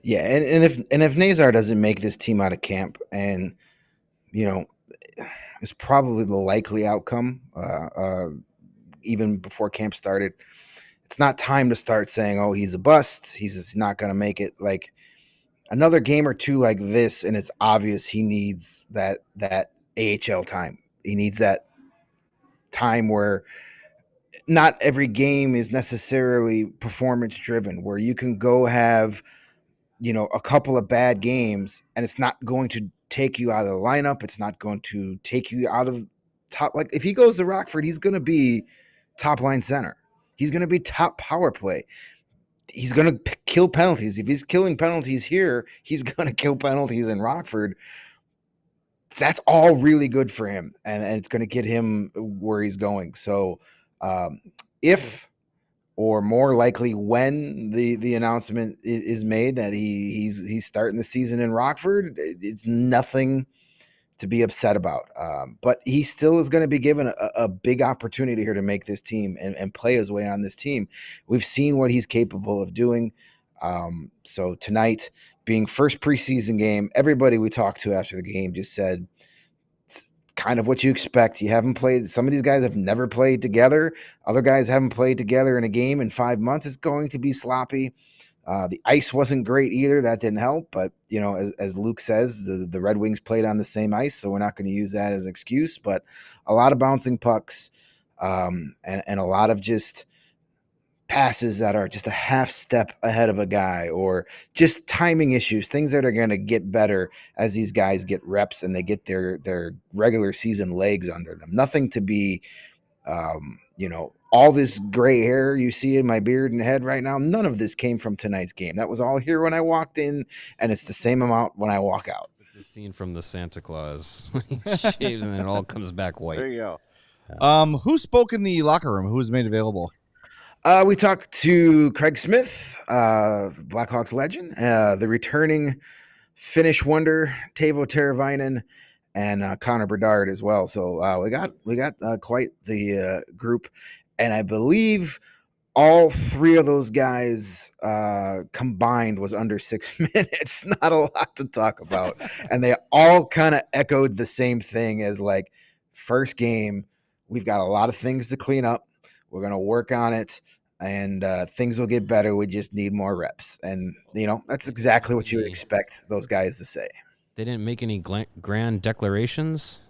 Yeah, and if Nazar doesn't make this team out of camp, and it's probably the likely outcome, even before camp started. It's not time to start saying, "Oh, he's a bust. He's not going to make it." Like another game or two like this, and it's obvious he needs that AHL time. He needs that time where not every game is necessarily performance driven, where you can go have a couple of bad games, and it's not going to take you out of the lineup. It's not going to take you out of top. Like if he goes to Rockford, he's going to be top line center. He's going to be top power play. He's going to kill penalties. If he's killing penalties here, he's going to kill penalties in Rockford. That's all really good for him, and it's going to get him where he's going. So if, or more likely when the announcement is made that he's starting the season in Rockford, it's nothing to be upset about. But he still is going to be given a big opportunity here to make this team and play his way on this team. We've seen what he's capable of doing. So tonight being first preseason game, everybody we talked to after the game just said it's kind of what you expect. You haven't played. Some of these guys have never played together. Other guys haven't played together in a game in 5 months. It's going to be sloppy. The ice wasn't great either. That didn't help. But, as Luke says, the Red Wings played on the same ice, so we're not going to use that as an excuse. But a lot of bouncing pucks and a lot of just passes that are just a half step ahead of a guy, or just timing issues, things that are going to get better as these guys get reps and they get their regular season legs under them. Nothing to be, all this gray hair you see in my beard and head right now, none of this came from tonight's game. That was all here when I walked in, and it's the same amount when I walk out. The scene from the Santa Claus when he shaves and it all comes back white. There you go. Who spoke in the locker room? Who was made available? We talked to Craig Smith, Blackhawks legend, the returning Finnish wonder Teuvo Teravainen, and Connor Bedard as well. So we got quite the group, and I believe all three of those guys combined was under 6 minutes. Not a lot to talk about. And they all kind of echoed the same thing as like, first game, we've got a lot of things to clean up. We're going to work on it, and things will get better. We just need more reps. And, that's exactly what you would expect those guys to say. They didn't make any grand declarations?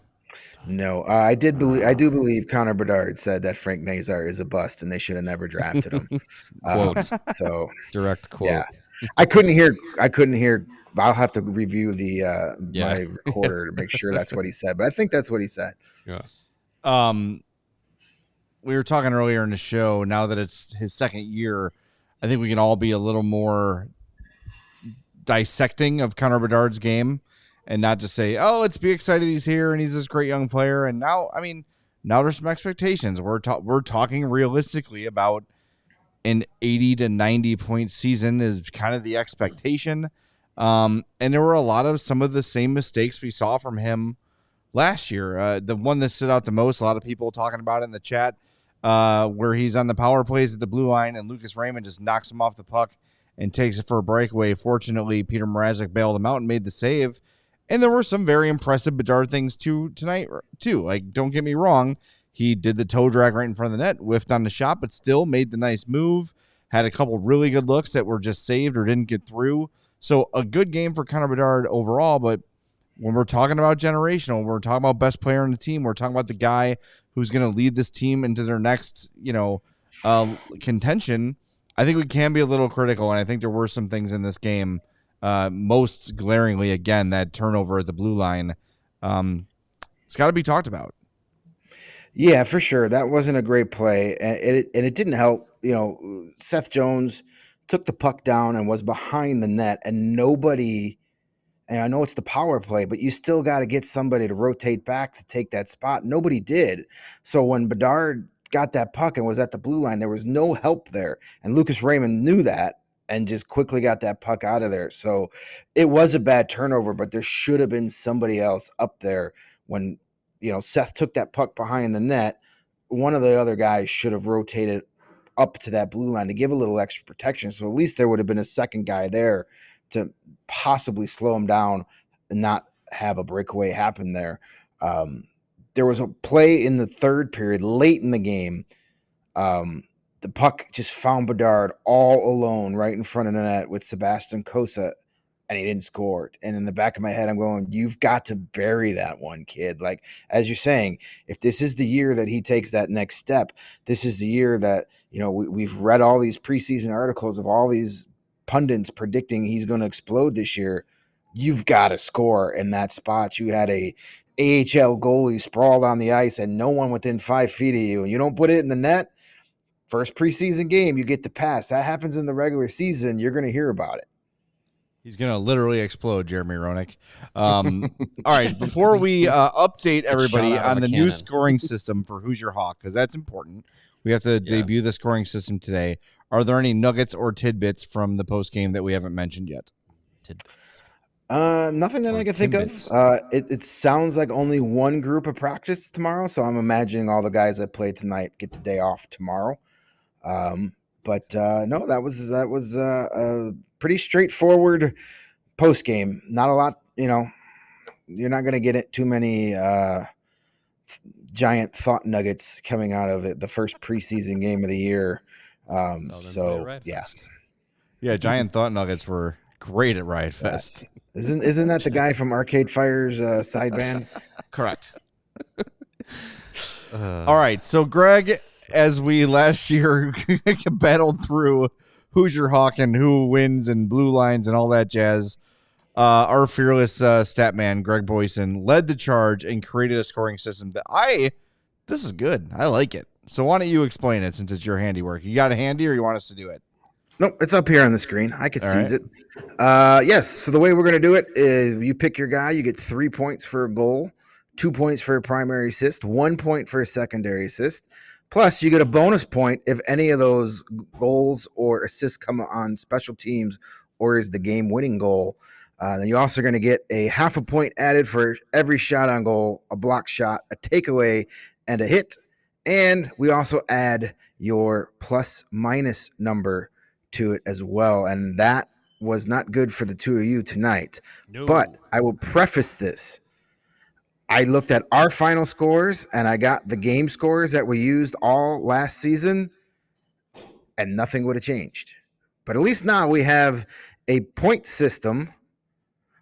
No, I do believe Connor Bedard said that Frank Nazar is a bust and they should have never drafted him. Quote. So Direct quote. Yeah, I couldn't hear. I'll have to review the my recorder to make sure that's what he said, but I think that's what he said. Yeah. We were talking earlier in the show. Now that it's his second year, I think we can all be a little more dissecting of Connor Bedard's game. And not just say, oh, let's be excited he's here and he's this great young player. And now there's some expectations. We're talking realistically about an 80 to 90 point season is kind of the expectation. And there were some of the same mistakes we saw from him last year. The one that stood out the most, a lot of people talking about it in the chat, where he's on the power plays at the blue line and Lucas Raymond just knocks him off the puck and takes it for a breakaway. Fortunately, Peter Mrazek bailed him out and made the save. And there were some very impressive Bedard things tonight, too. Like, don't get me wrong. He did the toe drag right in front of the net, whiffed on the shot, but still made the nice move. Had a couple really good looks that were just saved or didn't get through. So a good game for Connor Bedard overall. But when we're talking about generational, we're talking about best player on the team. We're talking about the guy who's going to lead this team into their next, contention. I think we can be a little critical, and I think there were some things in this game. Most glaringly, again, that turnover at the blue line. It's got to be talked about. Yeah, for sure. That wasn't a great play. And it didn't help. Seth Jones took the puck down and was behind the net, and nobody, and I know it's the power play, but you still got to get somebody to rotate back to take that spot. Nobody did. So when Bedard got that puck and was at the blue line, there was no help there. And Lucas Raymond knew that and just quickly got that puck out of there. So it was a bad turnover, but there should have been somebody else up there when, Seth took that puck behind the net. One of the other guys should have rotated up to that blue line to give a little extra protection. So at least there would have been a second guy there to possibly slow him down and not have a breakaway happen there. There was a play in the third period late in the game. The puck just found Bedard all alone right in front of the net with Sebastian Cossa, and he didn't score. And in the back of my head, I'm going, you've got to bury that one, kid. Like, as you're saying, if this is the year that he takes that next step, this is the year that, we've read all these preseason articles of all these pundits predicting he's going to explode this year. You've got to score in that spot. You had a AHL goalie sprawled on the ice and no one within 5 feet of you, and you don't put it in the net. First preseason game, you get the pass. That happens in the regular season. You're going to hear about it. He's going to literally explode, Jeremy Roenick. All right, before we update everybody on the new scoring system for Who's Your Hawk, because that's important, we have to debut the scoring system today. Are there any nuggets or tidbits from the postgame that we haven't mentioned yet? Tidbits. Nothing that I can think of. It sounds like only one group of practice tomorrow, so I'm imagining all the guys that played tonight get the day off tomorrow. But no, that was a pretty straightforward post game. Not a lot, you're not going to get it too many giant thought nuggets coming out of it. The first preseason game of the year. Yeah, giant thought nuggets were great at Riot Fest. Yes. Isn't that the guy from Arcade Fire's side band? Correct. All right, so Greg, as we last year battled through Who's Your Hawk and who wins and blue lines and all that jazz, our fearless stat man, Greg Boysen, led the charge and created a scoring system that this is good. I like it. So why don't you explain it since it's your handiwork? You got it handy or you want us to do it? Nope, it's up here on the screen. I can seize it. Yes, so the way we're going to do it is you pick your guy. You get 3 points for a goal, 2 points for a primary assist, 1 point for a secondary assist. Plus, you get a bonus point if any of those goals or assists come on special teams or is the game-winning goal. Then you're also going to get a half a point added for every shot on goal, a block shot, a takeaway, and a hit. And we also add your plus minus number to it as well. And that was not good for the two of you tonight. No. But I will preface this. I looked at our final scores and I got the game scores that we used all last season, and nothing would have changed. But at least now we have a point system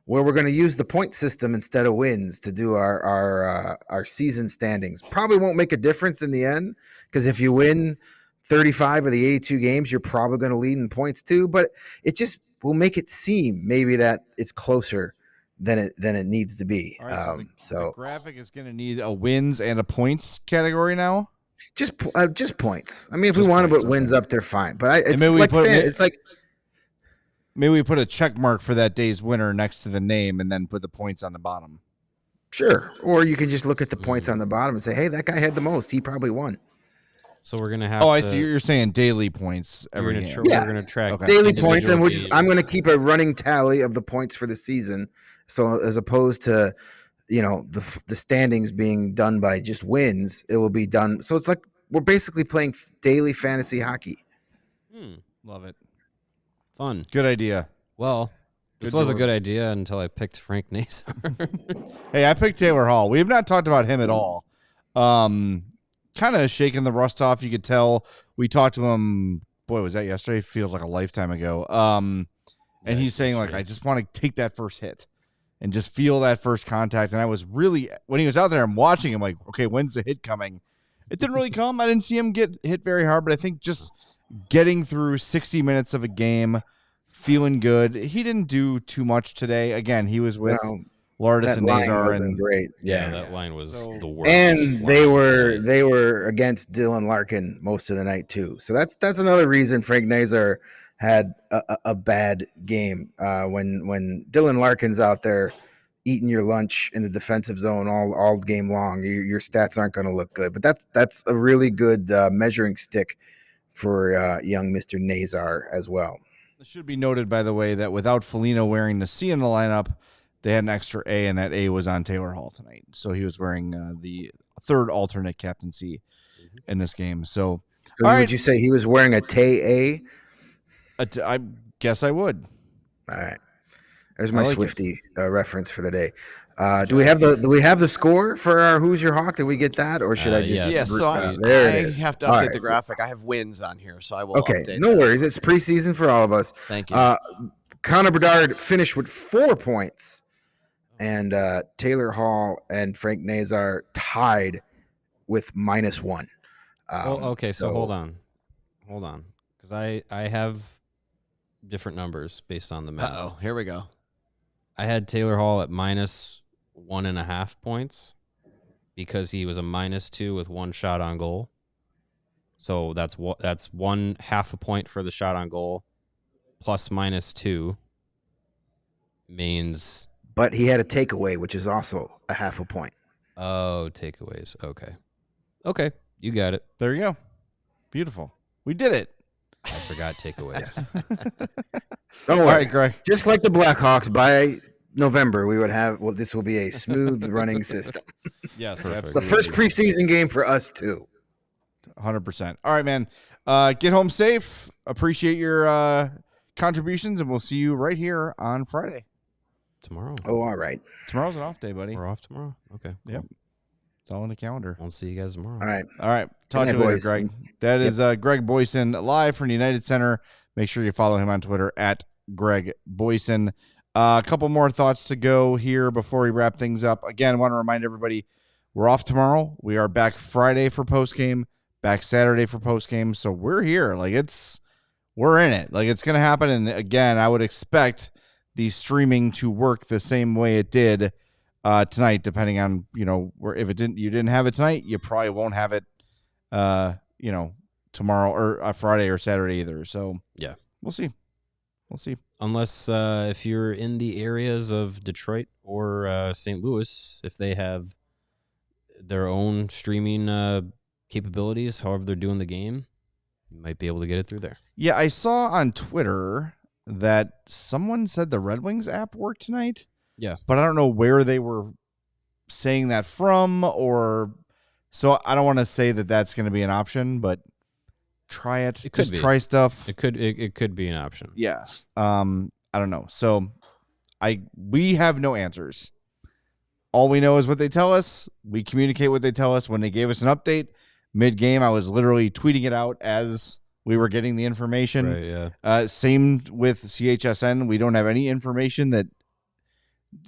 where we're going to use the point system instead of wins to do our season standings. Probably won't make a difference in the end, because if you win 35 of the 82 games, you're probably going to lead in points too. But it just will make it seem maybe that it's closer than it needs to be. All right, the graphic is going to need a wins and a points category now. Just points. I mean, if we want to put wins up, they're fine. But maybe we put a check mark for that day's winner next to the name, and then put the points on the bottom. Sure. Or you can just look at the points on the bottom and say, hey, that guy had the most. He probably won. So we're gonna have. I see. You're saying daily points every game. We're gonna track daily points, and I'm gonna keep a running tally of the points for the season. So as opposed to, the standings being done by just wins, it will be done. So it's like we're basically playing daily fantasy hockey. Love it. Fun. Good idea. Well, this was a good idea until I picked Frank Nazar. Hey, I picked Taylor Hall. We have not talked about him at all. Kind of shaking the rust off. You could tell. We talked to him. Boy, was that yesterday? Feels like a lifetime ago. And he's saying, like, I just want to take that first hit and just feel that first contact. And I was really, when he was out there, I'm watching him like, okay, when's the hit coming? It didn't really come. I didn't see him get hit very hard, but I think just getting through 60 minutes of a game, feeling good. He didn't do too much today. Again, he was with Lourdes and Nazar. And great. Yeah, that line was the worst. And they were against Dylan Larkin most of the night too. So that's another reason Frank Nazar had a bad game. When Dylan Larkin's out there eating your lunch in the defensive zone all game long, your stats aren't going to look good. But that's a really good measuring stick for young Mr. Nazar as well. It should be noted, by the way, that without Foligno wearing the C in the lineup, they had an extra A, and that A was on Taylor Hall tonight. So he was wearing the third alternate captaincy in this game. So would you say he was wearing a Tay A? I guess I would. All right. There's my Swiftie reference for the day. Do we have the score for our Who's Your Hawk? Did we get that, or should I just? Yes. So I have to update the graphic. I have wins on here, so I will. Okay, update no worries. It's preseason for all of us. Thank you. Connor Bedard finished with 4 points, and Taylor Hall and Frank Nazar tied with -1. Okay, so hold on, because I have different numbers based on the math. Uh-oh, here we go. I had Taylor Hall at -1.5 points because he was a -2 with 1 shot on goal. So that's 1/2 a point for the shot on goal, plus -2 means. But he had a takeaway, which is also a 1/2 point. Oh, takeaways. Okay, you got it. There you go. Beautiful. We did it. I forgot takeaways. Don't worry, all right, Greg. Just like the Blackhawks, by November we would have. Well, this will be a smooth running system. Yes, Perfect. The first preseason game for us too. 100%. All right, man. Get home safe. Appreciate your contributions, and we'll see you right here on Friday. Tomorrow. Oh, all right. Tomorrow's an off day, buddy. We're off tomorrow. Okay. Cool. Yep. It's all in the calendar. Won't see you guys tomorrow. All right. Talk to you later, Greg. That is Greg Boysen live from the United Center. Make sure you follow him on Twitter at Greg Boysen. A couple more thoughts to go here before we wrap things up. Again, I want to remind everybody we're off tomorrow. We are back Friday for postgame, back Saturday for postgame. So we're here. We're in it. It's going to happen. And again, I would expect the streaming to work the same way it did tonight, depending on, where if you didn't have it tonight, you probably won't have it, tomorrow or Friday or Saturday either. So yeah, we'll see. Unless if you're in the areas of Detroit or St. Louis, if they have their own streaming capabilities, however they're doing the game, you might be able to get it through there. Yeah, I saw on Twitter that someone said the Red Wings app worked tonight. Yeah. But I don't know where they were saying that from, so I don't want to say that that's going to be an option, but try it. It could just be. try stuff. It could be an option. Yeah. I don't know. So we have no answers. All we know is what they tell us. We communicate what they tell us. When they gave us an update mid-game, I was literally tweeting it out as we were getting the information. Right, yeah. Same with CHSN. We don't have any information that,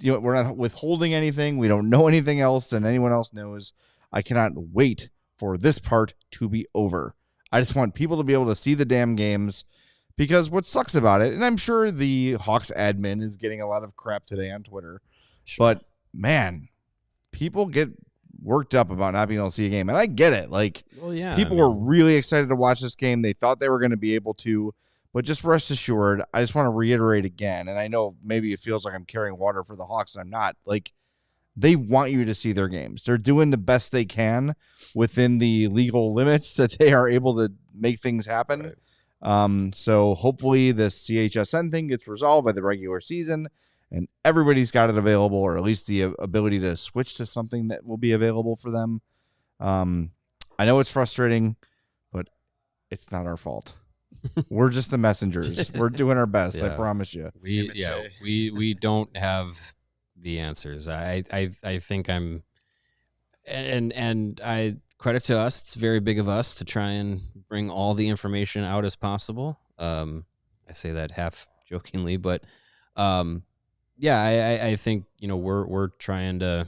we're not withholding anything. We don't know anything else than anyone else knows. I cannot wait for this part to be over. I just want people to be able to see the damn games, because what sucks about it, and I'm sure the Hawks admin is getting a lot of crap today on Twitter, but man, people get worked up about not being able to see a game, and I get it. Like, people were really excited to watch this game. They thought they were going to be able to, but just rest assured, I just want to reiterate again, and I know maybe it feels like I'm carrying water for the Hawks, and I'm not. Like, they want you to see their games. They're doing the best they can within the legal limits that they are able to make things happen. Right. So hopefully this CHSN thing gets resolved by the regular season, and everybody's got it available, or at least the ability to switch to something that will be available for them. I know it's frustrating, but it's not our fault. We're just the messengers. We're doing our best. I promise you. We don't have the answers. I think I'm, and I credit to us. It's very big of us to try and bring all the information out as possible. I say that half jokingly, but I think we're trying to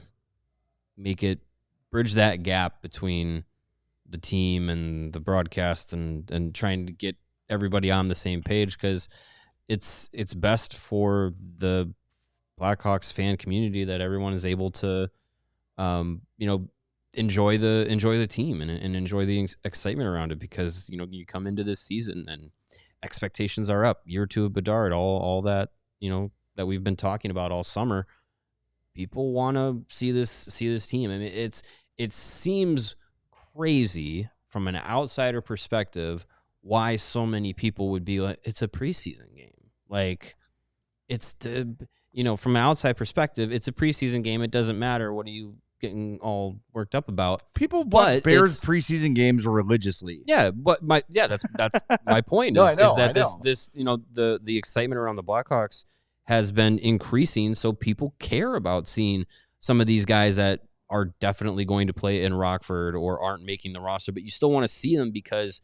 bridge that gap between the team and the broadcast, and trying to get everybody on the same page, because it's best for the Blackhawks fan community that everyone is able to enjoy the team and enjoy the excitement around it, because you come into this season and expectations are up. Year two of Bedard, all that that we've been talking about all summer. People want to see this team. I mean, it seems crazy from an outsider perspective why so many people would be like, it's a preseason game. Like, it's from an outside perspective, it's a preseason game. It doesn't matter. What are you getting all worked up about? People watch Bears preseason games religiously. Yeah, but that's my point. Is that the excitement around the Blackhawks has been increasing, so people care about seeing some of these guys that are definitely going to play in Rockford or aren't making the roster, but you still want to see them because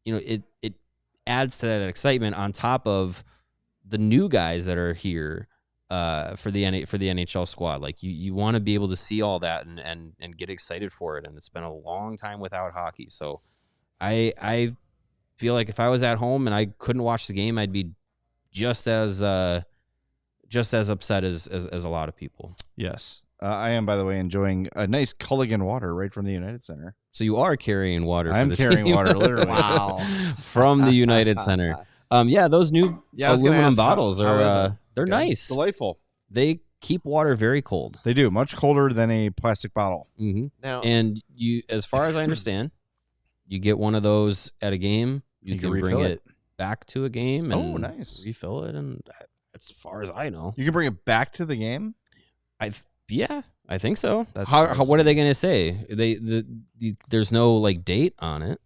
it adds to that excitement on top of the new guys that are here for the NHL squad. Like, you want to be able to see all that and get excited for it. And it's been a long time without hockey, so I feel like if I was at home and I couldn't watch the game, I'd be just as upset as a lot of people. Yes. I am, by the way, enjoying a nice Culligan water right from the United Center. So you are carrying water. I'm carrying water, literally. Wow. From the United Center. Those new aluminum bottles are they're nice. Delightful. They keep water very cold. They do. Much colder than a plastic bottle. Mm-hmm. Now, and you, as far as I understand, you get one of those at a game. You can bring it back to a game and refill it. And as far as I know, you can bring it back to the game. I think so. What are they going to say? There's no date on it.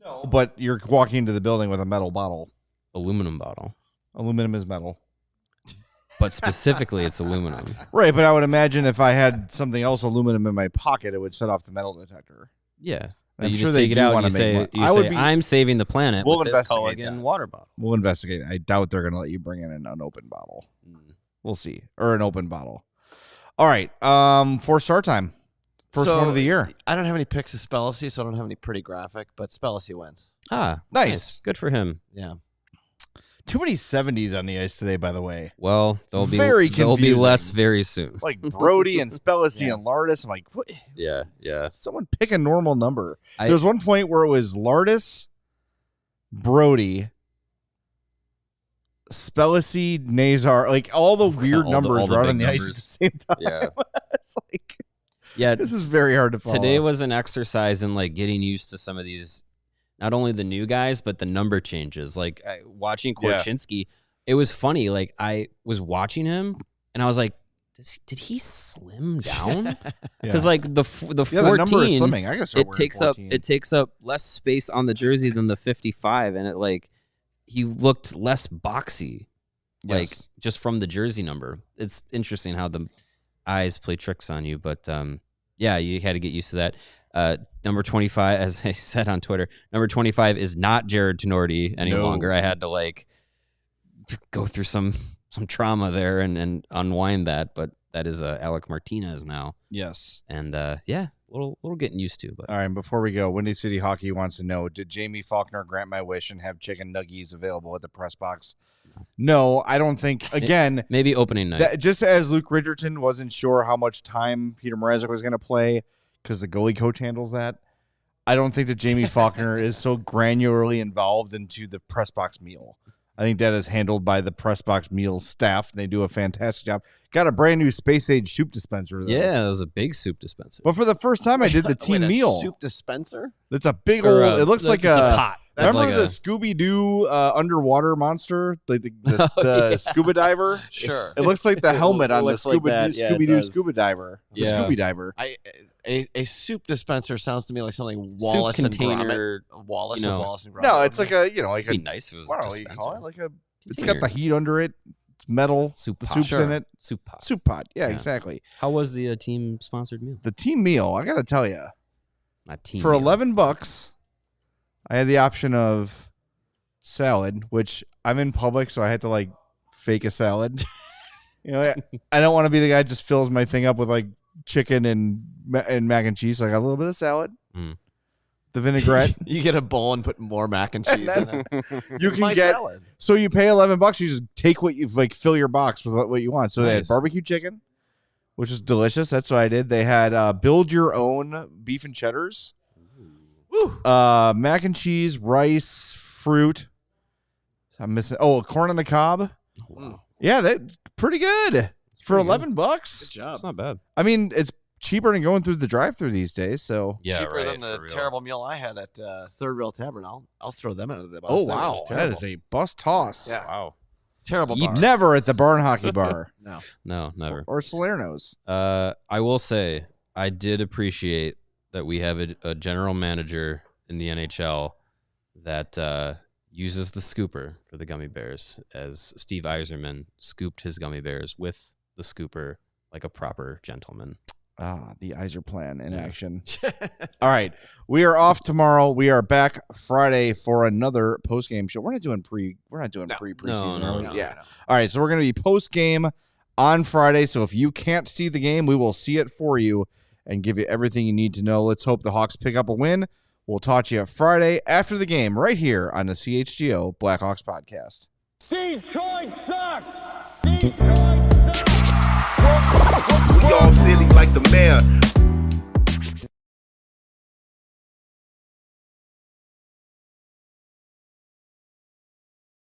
No, but you're walking into the building with a metal bottle, aluminum bottle. Aluminum is metal, but specifically it's aluminum. Right, but I would imagine if I had something else aluminum in my pocket, it would set off the metal detector. Yeah. You just take it out and you say, I'm saving the planet with this Culligan water bottle. We'll investigate. I doubt they're going to let you bring in an unopened bottle. We'll see. Or an open bottle. All right. For start time. First one of the year. I don't have any picks of Spellacy, so I don't have any pretty graphic, but Spellacy wins. Nice. Good for him. Yeah. Too many 70s on the ice today, by the way. Well, there'll be less very soon. Like Brody and Spellacy and Lardis. I'm like, what? Yeah. Someone pick a normal number. There was one point where it was Lardis, Brody, Spellacy, Nazar, like all the weird numbers were out on the ice at the same time. Yeah. It's like, this is very hard to follow. Today was an exercise in getting used to some of these, not only the new guys, but the number changes. Watching Korchinski, it was funny. I was watching him and I was like, did he slim down? Yeah. Because like the 14, the number is slimming. I guess it takes up less space on the jersey than the 55, and it like he looked less boxy, like just from the jersey number. It's interesting how the eyes play tricks on you, but yeah, you had to get used to that. Number 25, as I said on Twitter, number 25 is not Jared Tenorti any longer. I had to like go through some trauma there and unwind that, but that is Alec Martinez now. Yes. And yeah, little getting used to. But all right, before we go, Windy City Hockey wants to know, did Jamie Faulkner grant my wish and have chicken nuggies available at the press box? No, I don't think. Again, maybe opening night. Just as Luke Ridgerton wasn't sure how much time Peter Mrazek was going to play because the goalie coach handles that, I don't think that Jamie Faulkner is so granularly involved into the press box meal. I think that is handled by the press box meals staff. They do a fantastic job. Got a brand new space age soup dispenser. Though. Yeah, it was a big soup dispenser. But for the first time, I did the team meal. Soup dispenser? It's a big old. It looks like a pot. Remember like the Scooby-Doo underwater monster, like the scuba diver? Sure. It looks like the helmet on the Scooby-Doo scuba diver. The Yeah. Scooby diver. A soup dispenser sounds to me like something Wallace soup and container, Gromit. Wallace you know. of Wallace and Gromit. No, it's like a like It'd a. be nice if it was I don't a know what you dispenser. call it. Like a. It's got the heat under it. It's metal. Soup The pot. soup's Sure. in it. Soup pot. Soup pot. Yeah, Yeah. exactly. How was the team sponsored meal? The team meal. I got to tell you, Not team for meal. $11, I had the option of salad, which I'm in public, so I had to like fake a salad. I don't want to be the guy that just fills my thing up with like chicken and mac and cheese. So I got a little bit of salad, the vinaigrette. You get a bowl and put more mac and cheese in it. You can get salad. So you pay $11. You just take what you like, fill your box with what you want. So they had barbecue chicken, which is delicious. That's what I did. They had build your own beef and cheddars, mac and cheese, rice, fruit. I'm missing. Oh, corn on the cob. Oh, wow. Yeah, that pretty good for $11. Good job. That's not bad. I mean, it's cheaper than going through the drive-thru these days. So Yeah, cheaper right, than the for real. terrible meal I had at Third Rail Tavern. I'll throw them into the bus. oh That wow, was that terrible. is a bus toss. Yeah. Wow. Terrible bar. Never at the barn hockey bar No, never. or Salerno's. I will say I did appreciate that we have a general manager in the NHL that uses the scooper for the gummy bears, as Steve Yzerman scooped his gummy bears with the scooper like a proper gentleman. Ah, the Iser plan in action. All right, we are off tomorrow. We are back Friday for another post-game show. We're not doing preseason. No. Yeah. All right, so we're going to be post-game on Friday. So if you can't see the game, we will see it for you and give you everything you need to know. Let's hope the Hawks pick up a win. We'll talk to you Friday after the game right here on the CHGO Blackhawks Podcast. Detroit sucks! Detroit sucks! We all silly like the mayor.